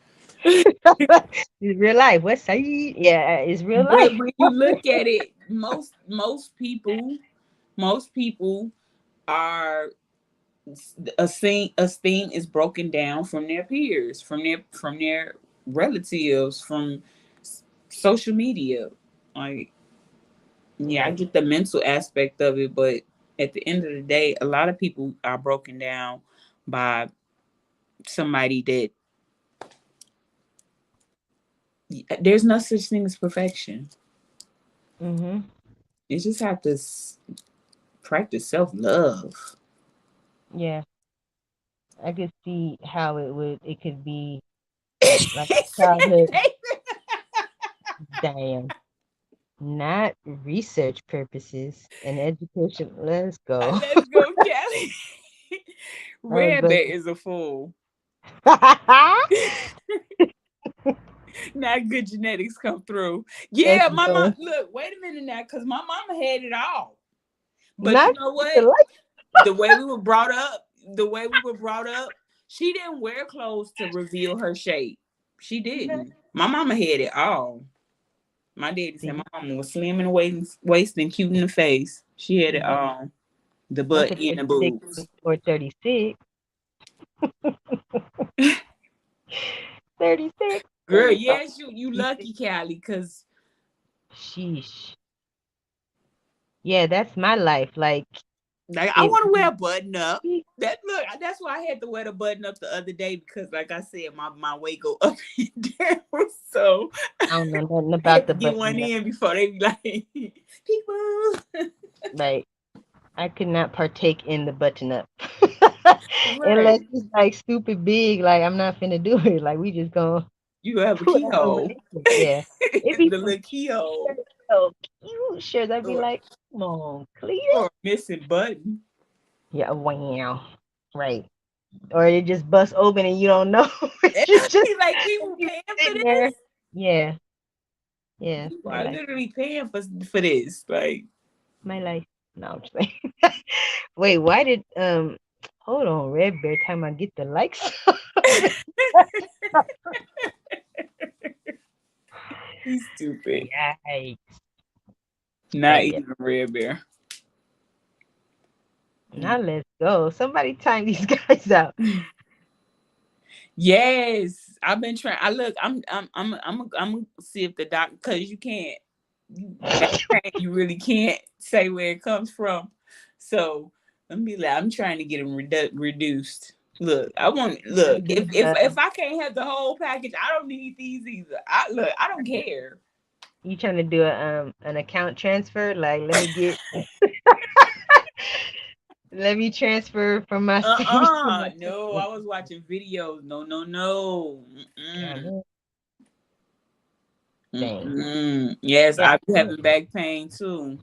It's real life. West Side, yeah, it's real But life. when you look at it, most people are esteem is broken down from their peers, from their relatives, from social media. Like, yeah, I Right. get the mental aspect of it, but at the end of the day, a lot of people are broken down by somebody that there's no such thing as perfection. Mm-hmm. You just have to practice self love. Yeah, I could see how it could be like childhood. Damn. Not research purposes and education. Let's go. Let's go, Kelly. Red But Bear is a fool. Not good genetics come through. let's Yeah, my mom. go. Look, wait a minute now, because my mama had it all. But you Not know the what? life. The way we were brought up, she didn't wear clothes to reveal her shape. She didn't. My mama had it all. My daddy said See, my mama was slim in the waist and cute in the face. She had it but all. The not butt the and the 36 boobs. or 36. 36, Girl, 35, yes, you 36. lucky, Callie, because Sheesh. Yeah, that's my life. Like like I it. want to wear a button up. That's why I had to wear the button up the other day because, like I said, my weight go up and down. So I don't know nothing I had about to the get one button up. in before they be like, people. Like I could not partake in the button up unless Right. it's like stupid big. Like I'm not finna do it. Like we just gonna You have a put that on the keyhole. ankle. Yeah, it'd be The some little keyhole. shirts, so cute shirts. I'd be Or, like, come on, Cletus. or a missing button. Yeah, wow, right. Or it just bust open and you don't know. You just Like people be paying for sitting there. this. Yeah, yeah, People my are life, literally paying for this. Like, my life. No, I'm just saying. Wait, why did hold on, Red Bear time I get the likes. he's stupid. Yikes. Not But yeah, even a red bear. now let's go. Somebody time these guys out. Yes, I've been trying. I look. I'm gonna see if the doctor, because you can't. That pain, you really can't say where it comes from. So let me be like, I'm trying to get them reduced. Look, I want Trying look. to do If I can't have the whole package, I don't need these either. I don't care. you trying to do an account transfer? Like let me transfer from my savings to my No, I checking. was watching videos. No, no, no. Yeah, Mm-mm. man. Dang. Yes, Yeah, I be having back pain too.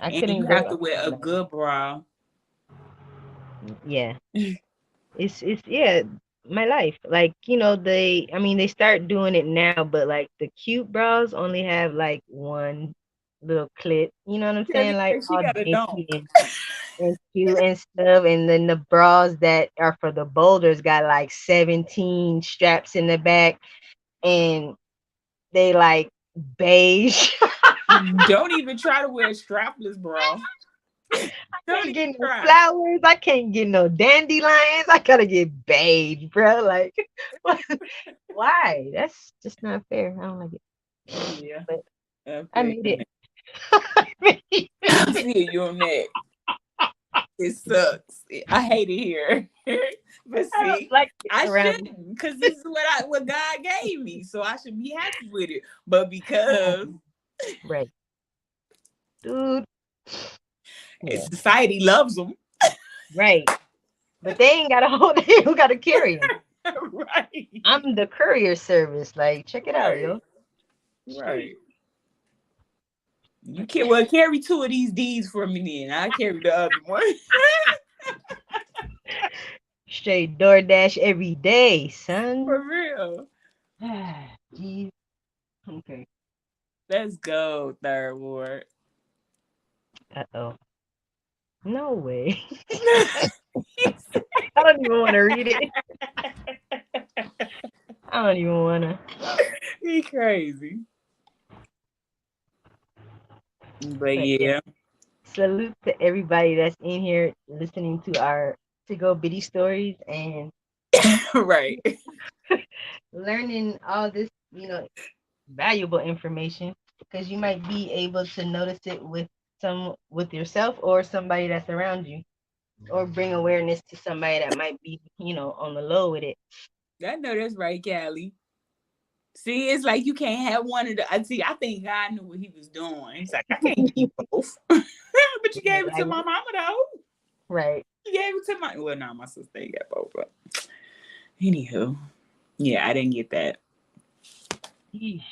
I And couldn't you go have to wear a outside. good bra. Yeah. It's yeah, my life. Like, they start doing it now, but like the cute bras only have like one little clit, you know what I'm Kelly saying? Like said she all got a dainty donk. and cute and stuff. And then the bras that are for the boulders got like 17 straps in the back, and they like beige. Don't even try to wear a strapless bra. Don't Can't even get no try. flowers. I can't get no dandelions. I gotta get beige, bro. Like, why? That's just not fair. I don't like it. Yeah. But I I feel made you on it. that. I feel you on that. It sucks. I hate it here. But I don't see, like it I around. shouldn't, because this is what God gave me. So I should be happy with it. But because Right, dude. Yeah, society loves them. right. But they ain't gotta hold. They don't gotta carry them. Right. I'm the courier service. Like, check it out, Right. yo. Right. You can well carry two of these D's for me then. I carry the other one. Straight DoorDash every day, son. For real. Jeez. Okay. Let's go, third ward. Uh-oh. No way. I don't even want to read it. I don't even want to. He crazy. But But yeah, yeah. salute to everybody that's in here listening to our to go biddy stories and Right. learning all this, valuable information, because you might be able to notice it with yourself or somebody that's around you, or bring awareness to somebody that might be, on the low with it. I know that's right, Callie. See, it's like you can't have one of the. I see. I think God knew what He was doing. He's like, I can't give you both, but you gave it to Like, my mama though. right. You gave it to my. Well, no, my sister ain't got both. But anywho, yeah, I didn't get that. Yeesh.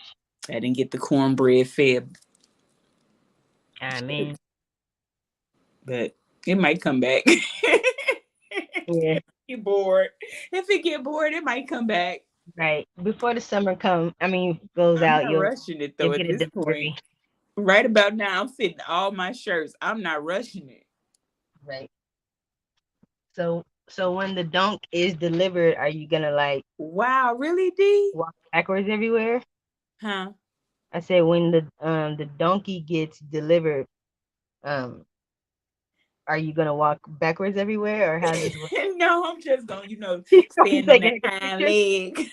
I didn't get the cornbread fed, I mean, but it might come back. yeah, Get bored. If it get bored, it might come back. right. Before the summer goes I'm out, not you'll rushing it you'll though. At get a this point, delivery. right about now, I'm fitting all my shirts. I'm not rushing it. Right. So when the donk is delivered, are you gonna like Wow, really, D? walk backwards everywhere? Huh? I said when the donkey gets delivered, um, are you gonna walk backwards everywhere, or how's this work? No, I'm just gonna, You stand on that taking a hind picture? leg.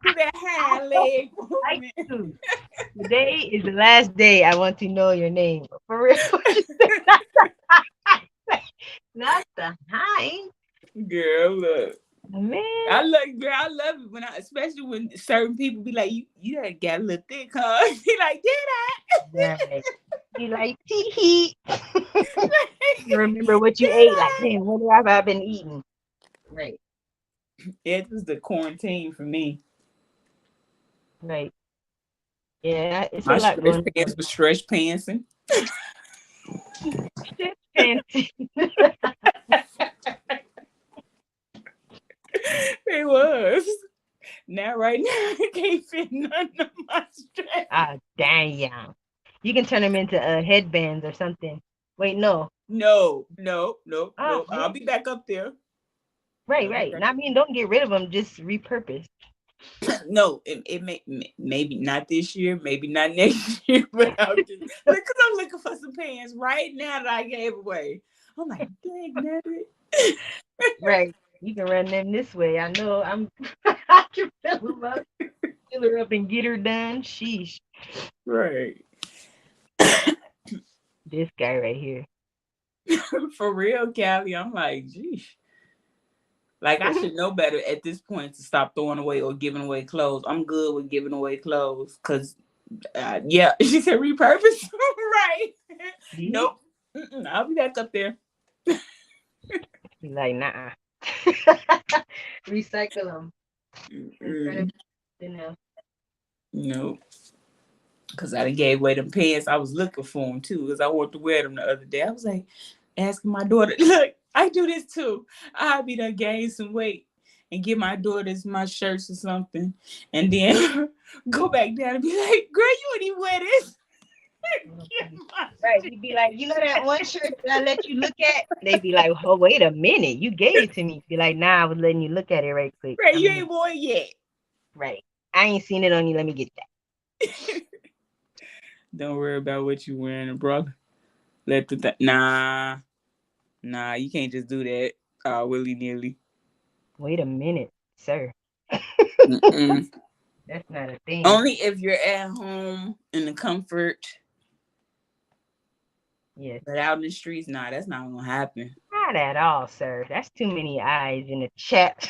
Do that I hind don't leg like movement. to. Today is the last day I want to know your name. For real. Not the hind. Girl, look. Man. I love it especially when certain people be like, you done got a little thick, huh? Be like, did Right. You like tee hee. I? You remember what you Did ate, like, I? damn, what have I been eating? Right. It was the quarantine for me. Right. Yeah, it's a My lot stretch going on. pants was stretch pantsing. Shit fancy. It was. Now, right now, I can't fit none of my stretch. Ah, damn. You can turn them into headbands or something. Wait, no. No. Ah, I'll man. be back up there. Right, right. I mean, don't get rid of them. Just repurpose. No, it may maybe not this year, maybe not next year, but I'm just because I'm looking for some pants right now that I gave away. I'm like, dang, nabbit. Right. You can run them this way. I know. I can fill her up and get her done. Sheesh. Right. This guy right here. For real, Callie. I'm like, geez. Like I should know better at this point to stop throwing away or giving away clothes. I'm good with giving away clothes because, yeah, she said repurpose. Right. Nope. I'll be back up there. Like, nah. Recycle them. Mm-mm. No, because I done gave away them pants. I was looking for them too, because I wanted to wear them the other day. I was like, asking my daughter, look, I do this too. I'll be done gain some weight and get my daughters my shirts or something, and then go back down and be like, girl, you wouldn't even wear this. Get my Right. shit. You'd be like, you know that one shirt that I let you look at? They'd be like, oh, wait a minute. You gave it to me. Be like, nah, I was letting you look at it right quick. Right, you ain't worn it yet. Right. I ain't seen it on you. Let me get that. Don't worry about what you wearing, brother. Let the nah, you can't just do that willy nilly. Wait a minute, sir. Mm-mm. That's not a thing. Only if you're at home in the comfort. Yes. But out in the streets, nah, that's not gonna happen. Not at all, sir. That's too many eyes in the chat.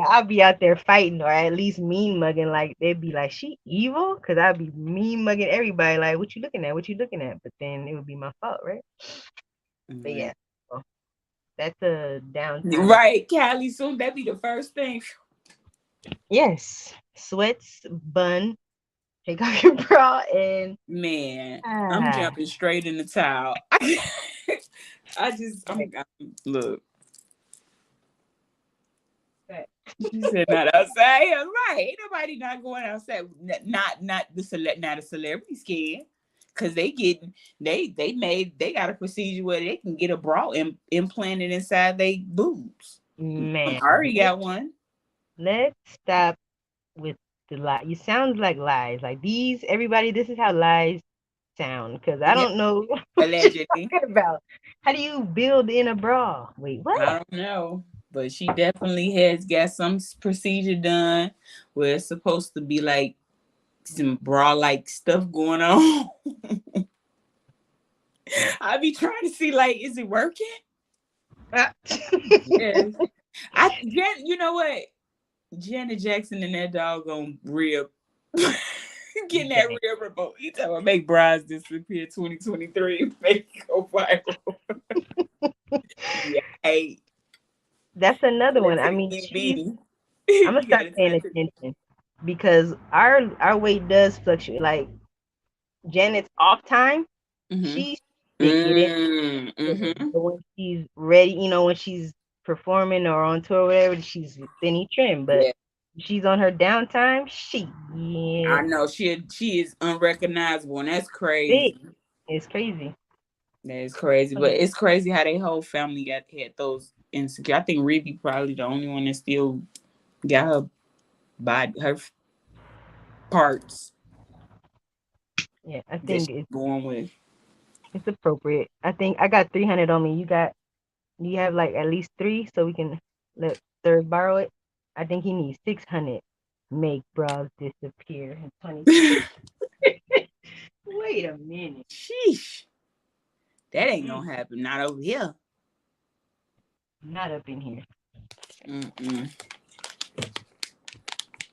I'll be out there fighting, or at least mean mugging. Like they'd be like, "She evil," because I'd be mean mugging everybody. Like, "What you looking at? What you looking at?" But then it would be my fault, right? But yeah, so that's a downtime. Right, Callie. Soon that'd be the first thing. Yes, sweats, bun, take off your bra, and Man, I'm jumping straight in the towel. Look. She said not outside. Yeah, right. Ain't nobody not going outside. Not the celebrity skin. Cause they got a procedure where they can get a bra implanted inside their boobs. Man, I already got one. Let's stop with the lie. You sound like lies. Like these, everybody. This is how lies sound. Because I don't know allegedly what you're talking about. How do you build in a bra? Wait, what? I don't know. But she definitely has got some procedure done where it's supposed to be like some bra-like stuff going on. I be trying to see, like, is it working? Yes. You know what? Janet Jackson and that doggone rib. Getting that rib remote. You tell me make bras disappear 2023. Make go viral. Yeah, hey. That's another one. I mean, I'm gonna start paying attention because our weight does fluctuate. Like Janet's off time, she's thick it in. But when she's ready, when she's performing or on tour or whatever, she's thinny trim. But she's on her downtime, I know she is unrecognizable, and that's crazy. It's crazy. That is crazy, but it's crazy how they whole family had those insecure. I think Rebbie probably the only one that still got her body, her parts. Yeah, I think it's going with. It's appropriate. I think I got 300 on me. You have like at least 3, so we can let third borrow it. I think he needs 600. Make bras disappear in 20. Wait a minute. Sheesh. That ain't gonna happen. Not over here. Not up in here. Mm-mm.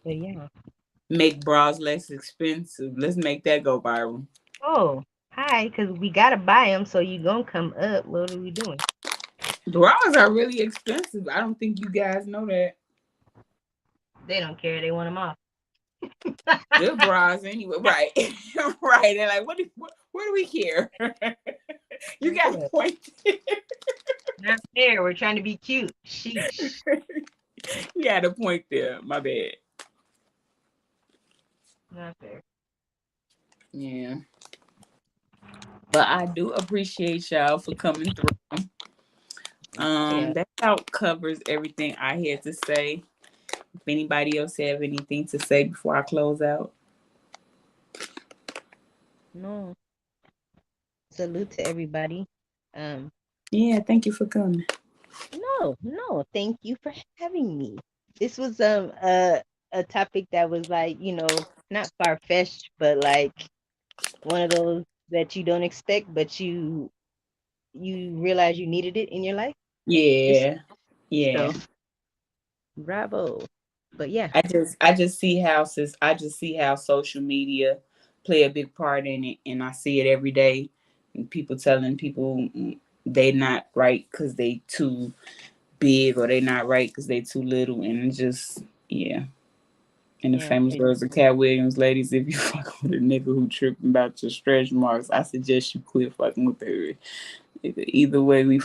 But yeah. Make bras less expensive. Let's make that go viral. Oh, hi, because we gotta buy them, so you gonna come up. What are we doing? Bras are really expensive. I don't think you guys know that. They don't care. They want them off. Good bras anyway. Right. Right. They're like, what do we care? You got a point. Not fair. We're trying to be cute. Sheesh. You got a point there. My bad. Not fair. Yeah. But I do appreciate y'all for coming through. That about covers everything I had to say. If anybody else have anything to say before I close out. No. Salute to everybody. Yeah, thank you for coming. No, thank you for having me. This was a topic that was like, not far-fetched, but like one of those that you don't expect, but you realize you needed it in your life. Yeah. So, bravo. But yeah. I just see how social media play a big part in it, and I see it every day. And people telling people they not right because they too big or they not right because they too little, and it just And the famous words of Cat Williams, ladies, if you fuck with a nigga who tripping about your stretch marks, I suggest you quit fucking with her. Either way, we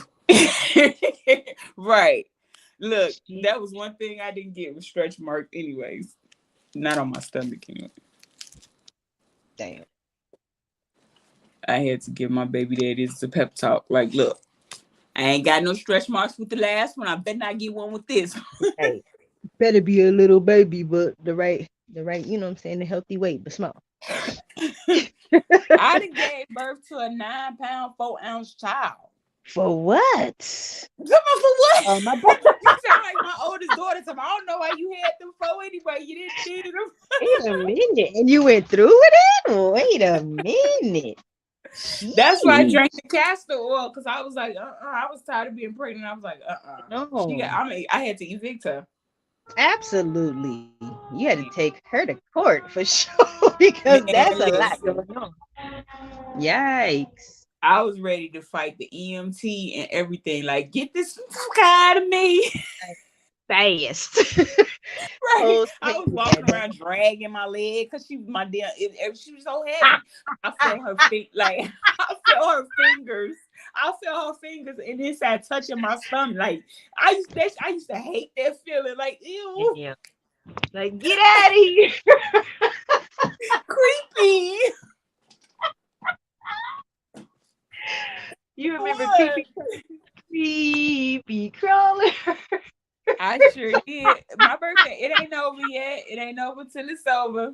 right. Look, that was one thing I didn't get with stretch marks, anyways. Not on my stomach, anyway. Damn. I had to give my baby daddies a pep talk. Like, look, I ain't got no stretch marks with the last one. I better not get one with this. Hey, better be a little baby, but the right, you know what I'm saying, the healthy weight, but small. I done gave birth to a 9-pound, 4-ounce child. For what? For what? My you sound like my oldest daughter. So I don't know why you had them for anyway. You didn't need them. Wait a minute. And you went through with it? Wait a minute. That's why I drank the castor oil, because I was like, I was tired of being pregnant. I was like, No. I had to evict her. Absolutely. You had to take her to court for sure, because that's a lot going on. Yikes. I was ready to fight the EMT and everything. Like, get this fuck out of me. Fast. Right. I was walking around dragging my leg because she was my damn. She was so heavy. I felt her feet. Like, I felt her fingers. I felt her fingers and inside touching my stomach. Like, I used to hate that feeling. Like, ew. Yeah. Like, get out of here. Creepy. You remember creepy crawler? I sure did. My birthday, it ain't over yet. It ain't over till it's over.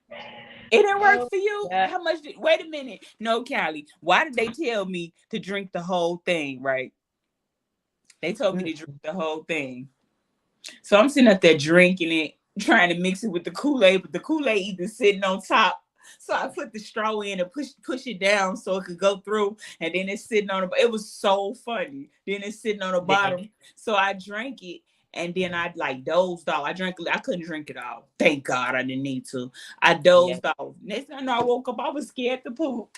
It didn't work for you? Yeah. How much wait a minute. No, Callie. Why did they tell me to drink the whole thing, right? They told me to drink the whole thing. So I'm sitting up there drinking it, trying to mix it with the Kool-Aid, but the Kool-Aid either sitting on top. So I put the straw in and push it down so it could go through, and then it's sitting on the. It was so funny. Then it's sitting on the bottom. So I drank it, and then I like dozed off. I couldn't drink it all. Thank God I didn't need to. I dozed off. Next time I woke up, I was scared to poop.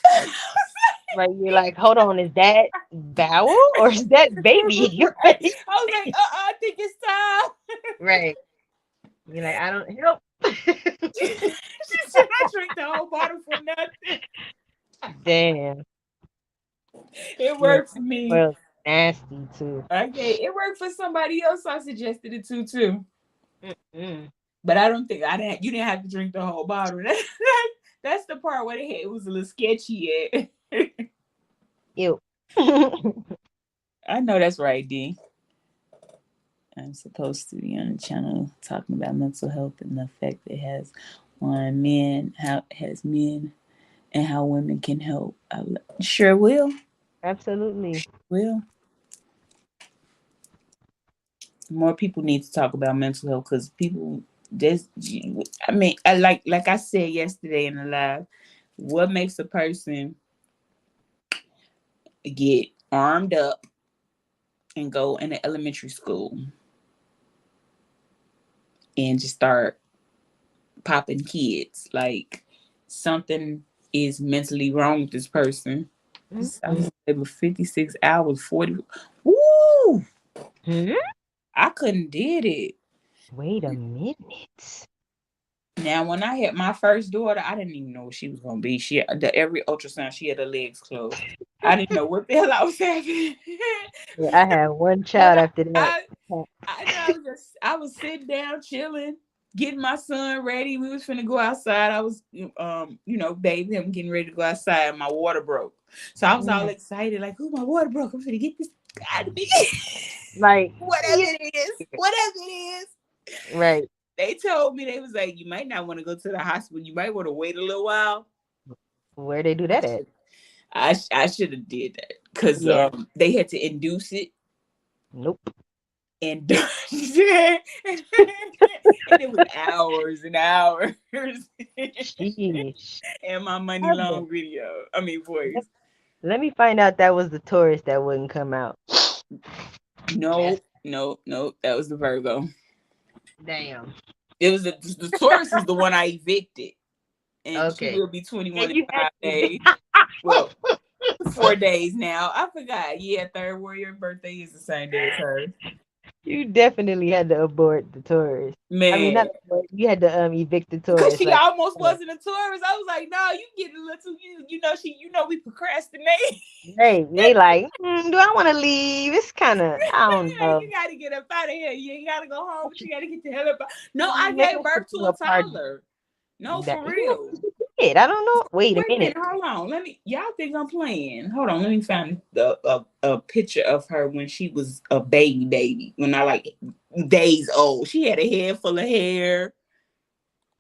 Right, you're like, hold on, is that bowel or is that baby? Right. I was like, I think it's time. Right. You're like, I don't help. She said I drank the whole bottle for nothing. Damn. It worked for me. Well, nasty too. Okay, it worked for somebody else. So I suggested it too. But I don't think you didn't have to drink the whole bottle. That's the part where it was a little sketchy at. Ew. I know that's right, D. I'm supposed to be on the channel talking about mental health and the effect it has on men, how it has men, and how women can help. I sure will. Absolutely. Will. More people need to talk about mental health, because people, like I said yesterday in the live, what makes a person get armed up and go into elementary school and just start popping kids? Like, something is mentally wrong with this person. I was able 56 hours, 40. Woo! I couldn't did it. Wait a minute. Now, when I had my first daughter, I didn't even know what she was gonna be. Every ultrasound, she had her legs closed. I didn't know what the hell I was having. Yeah, I had one child after that. I was sitting down, chilling, getting my son ready. We was finna go outside. I was, bathing him, getting ready to go outside. And my water broke, so I was all excited, like, "Oh, my water broke! I'm finna get this out of me." Like, whatever it is. Right. They told me, they was like, you might not want to go to the hospital. You might want to wait a little while. Where they do that at? I should have did that, because they had to induce it. Nope. And it was hours and hours. And my money long video. Voice. Let me find out that was the Taurus that wouldn't come out. No. That was the Virgo. Damn. It was the Taurus is the one I evicted. And she will be 21 in 5 days. Well, 4 days now. I forgot. Yeah, third warrior birthday is the same day as hers. You definitely had to abort the tourist. I mean, Man, not abort. You had to evict the because tourist. she Like, almost wasn't a tourist. I was like, no, you getting a little, you know, we procrastinate. right? They like, do I want to leave? It's kind of, I don't Like, know. you got to get up out of here. You got to go home, but you got to get the hell up. No, I Maybe gave I should birth to do a a party. toddler. No, That for you know, real. you did. I don't know. Wait a Wait a minute. minute, hold on. Y'all think I'm playing. Hold on, let me find a picture of her when she was a baby. When I like days old. She had a head full of hair.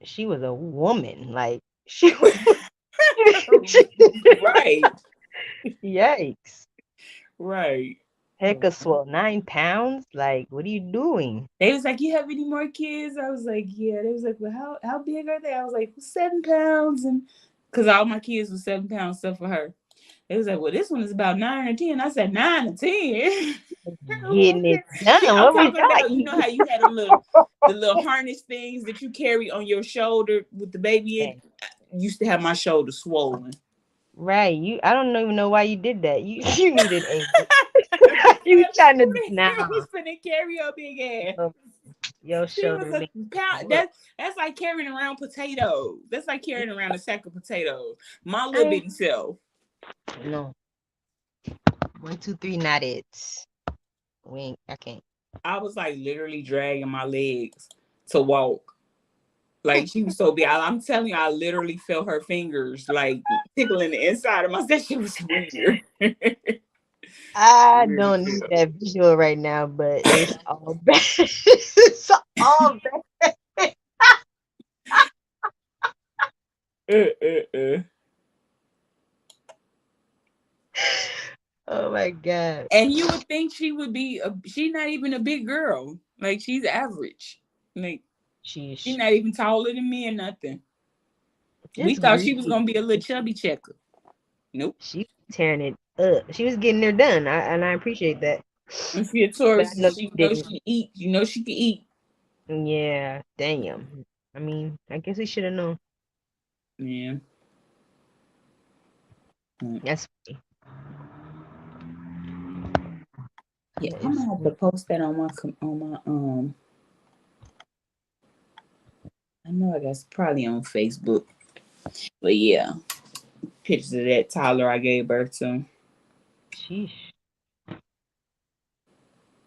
She was a woman. Like she. Right. Yikes. Right. Hecka swell 9 pounds. Like, what are you doing? They was like, you have any more kids? I was like, yeah. They was like, well, how big are they? I was like, 7 pounds, and because all my kids were 7 pounds, stuff for her. They was like, well, this one is about 9 or 10. I said 9 or 10. Getting it done. I'm What was talking that? about, you know how you had the little harness things that you carry on your shoulder with the baby in. I used to have my shoulder swollen. Right. I don't even know why you did that. You needed a you trying to It nah. was finna carry your big ass. Your She was shoulder a needs pound. work. That's like carrying around potatoes. That's like carrying around a sack of potatoes. My I little bitty self. no. 1, 2, 3, not it. I can't. I was like literally dragging my legs to walk. Like she was so big. I'm telling you, I literally felt her fingers like tickling the inside of my. That shit was weird. I Weird don't as need hell. that visual right now, but it's all bad. It's all bad. Oh my god. And you would think she would be. She's not even a big girl. Like she's average. Like she's Sheesh. not even taller than me or nothing. We Just thought she was greedy. gonna be a little chubby checker. Nope. She was tearing it up. She was getting her done. And I appreciate that. If you're a But I tourist, know she you knows didn't. she can eat. You know she can eat. Yeah, damn. I mean, I guess we should have known. Yeah. That's Yeah, that I'm is gonna have to post that on my I know I guess probably on Facebook. But yeah, pictures of that toddler I gave birth to. sheesh.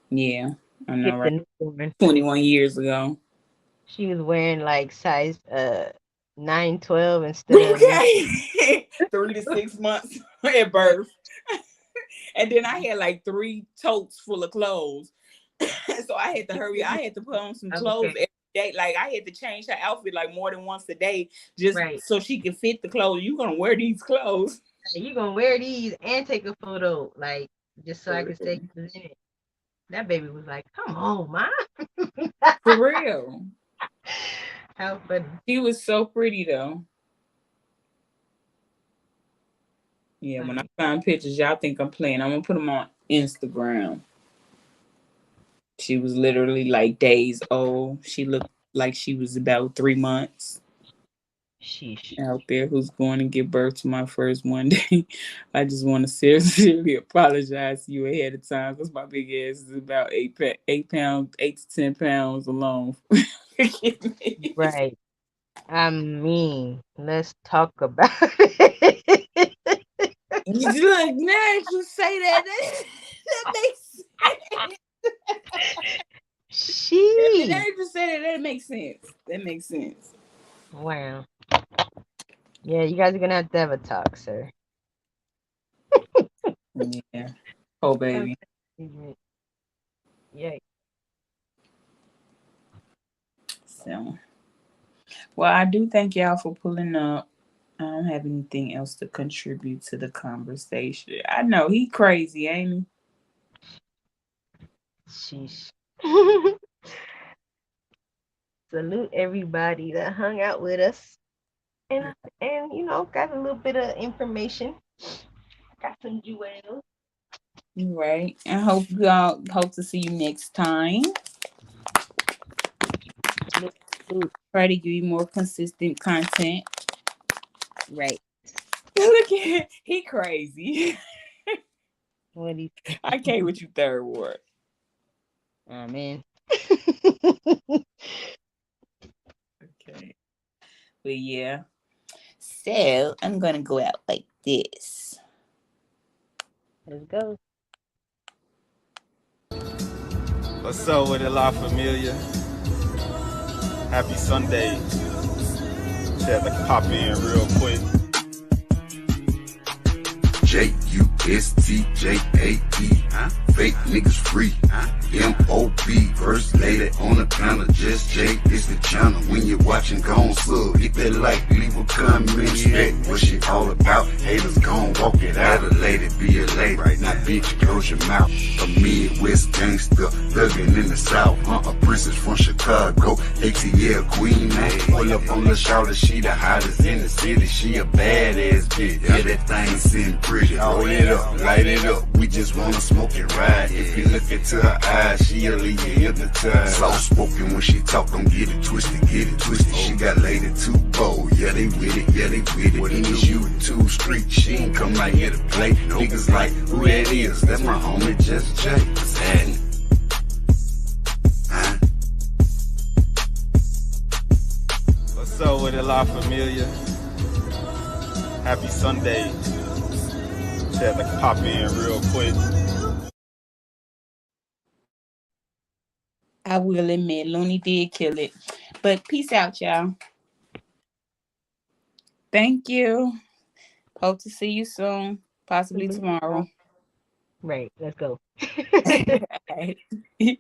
Yeah, I know, Get right? the newborn. 21 years ago. She was wearing like size 9, 12 instead of Okay. 3 to 6 months at birth. And then I had like 3 totes full of clothes. So I had to hurry. I had to put on some clothes okay. every day. Like I had to change her outfit like more than once a day just Right. so she could fit the clothes. You gonna wear these clothes. You gonna wear these and take a photo, like just so I For can stay presented. That baby was like, "Come on, mom." real. How funny. She was so pretty though. Yeah, when I Funny. find pictures, y'all think I'm playing. I'm gonna put them on Instagram. She was literally like days old. She looked like she was about 3 months Sheesh. out there who's going to give birth to my first one day. I just want to sincerely apologize to you ahead of time because my big ass is about 8 pounds, 8 to 10 pounds alone. Forgive me. Right. I mean, let's talk about it. Look, now that you say that makes sense. Now She. that you say that makes sense. That makes sense. Wow. Yeah, you guys are gonna have a talk, sir. Yeah. Oh, baby. Yeah. So, well, I do thank y'all for pulling up. I don't have anything else to contribute to the conversation. I know he crazy, ain't Sheesh. Salute everybody that hung out with us and got a little bit of information. Got some jewels. he? Right. I hope to see you next time. Try to give you more consistent content. Right. Look at he crazy. What do you I can't with you third ward. Oh man. Okay. But yeah. So I'm gonna go out like this. Let's go. What's up with it, La Familia? Happy Sunday. Just had to pop in real quick. JUSTJAE, fake niggas free, MOB, first lady on the panel, just J is the channel. When you're watching, gon' sub, hit that like, leave a comment, respect what she all about. Haters gon' walk it out, a lady be a lady, right now bitch, close your mouth. A Midwest gangster, thuggin' in the South, a princess from Chicago, ATL queen, pull up on the shoulder, she the hottest in the city, she a badass bitch, yeah, that thing seem pretty, roll it up, light it up, we just wanna smoke and ride. If you look into her eyes, she'll leave you hypnotized. Soft spoken when she talk, don't get it twisted, get it twisted. She got lady too bold, yeah they with it, yeah they with it. In this YouTube street, she ain't come out here to play. Niggas like, who that is? That's my homie, Just Jay. Sad. What's up with it, La Familia? Happy Sunday. Just had to pop in real quick. I will admit, Looney did kill it. But peace out, y'all. Thank you. Hope to see you soon, possibly tomorrow. Right. Let's go. All right. Yeah.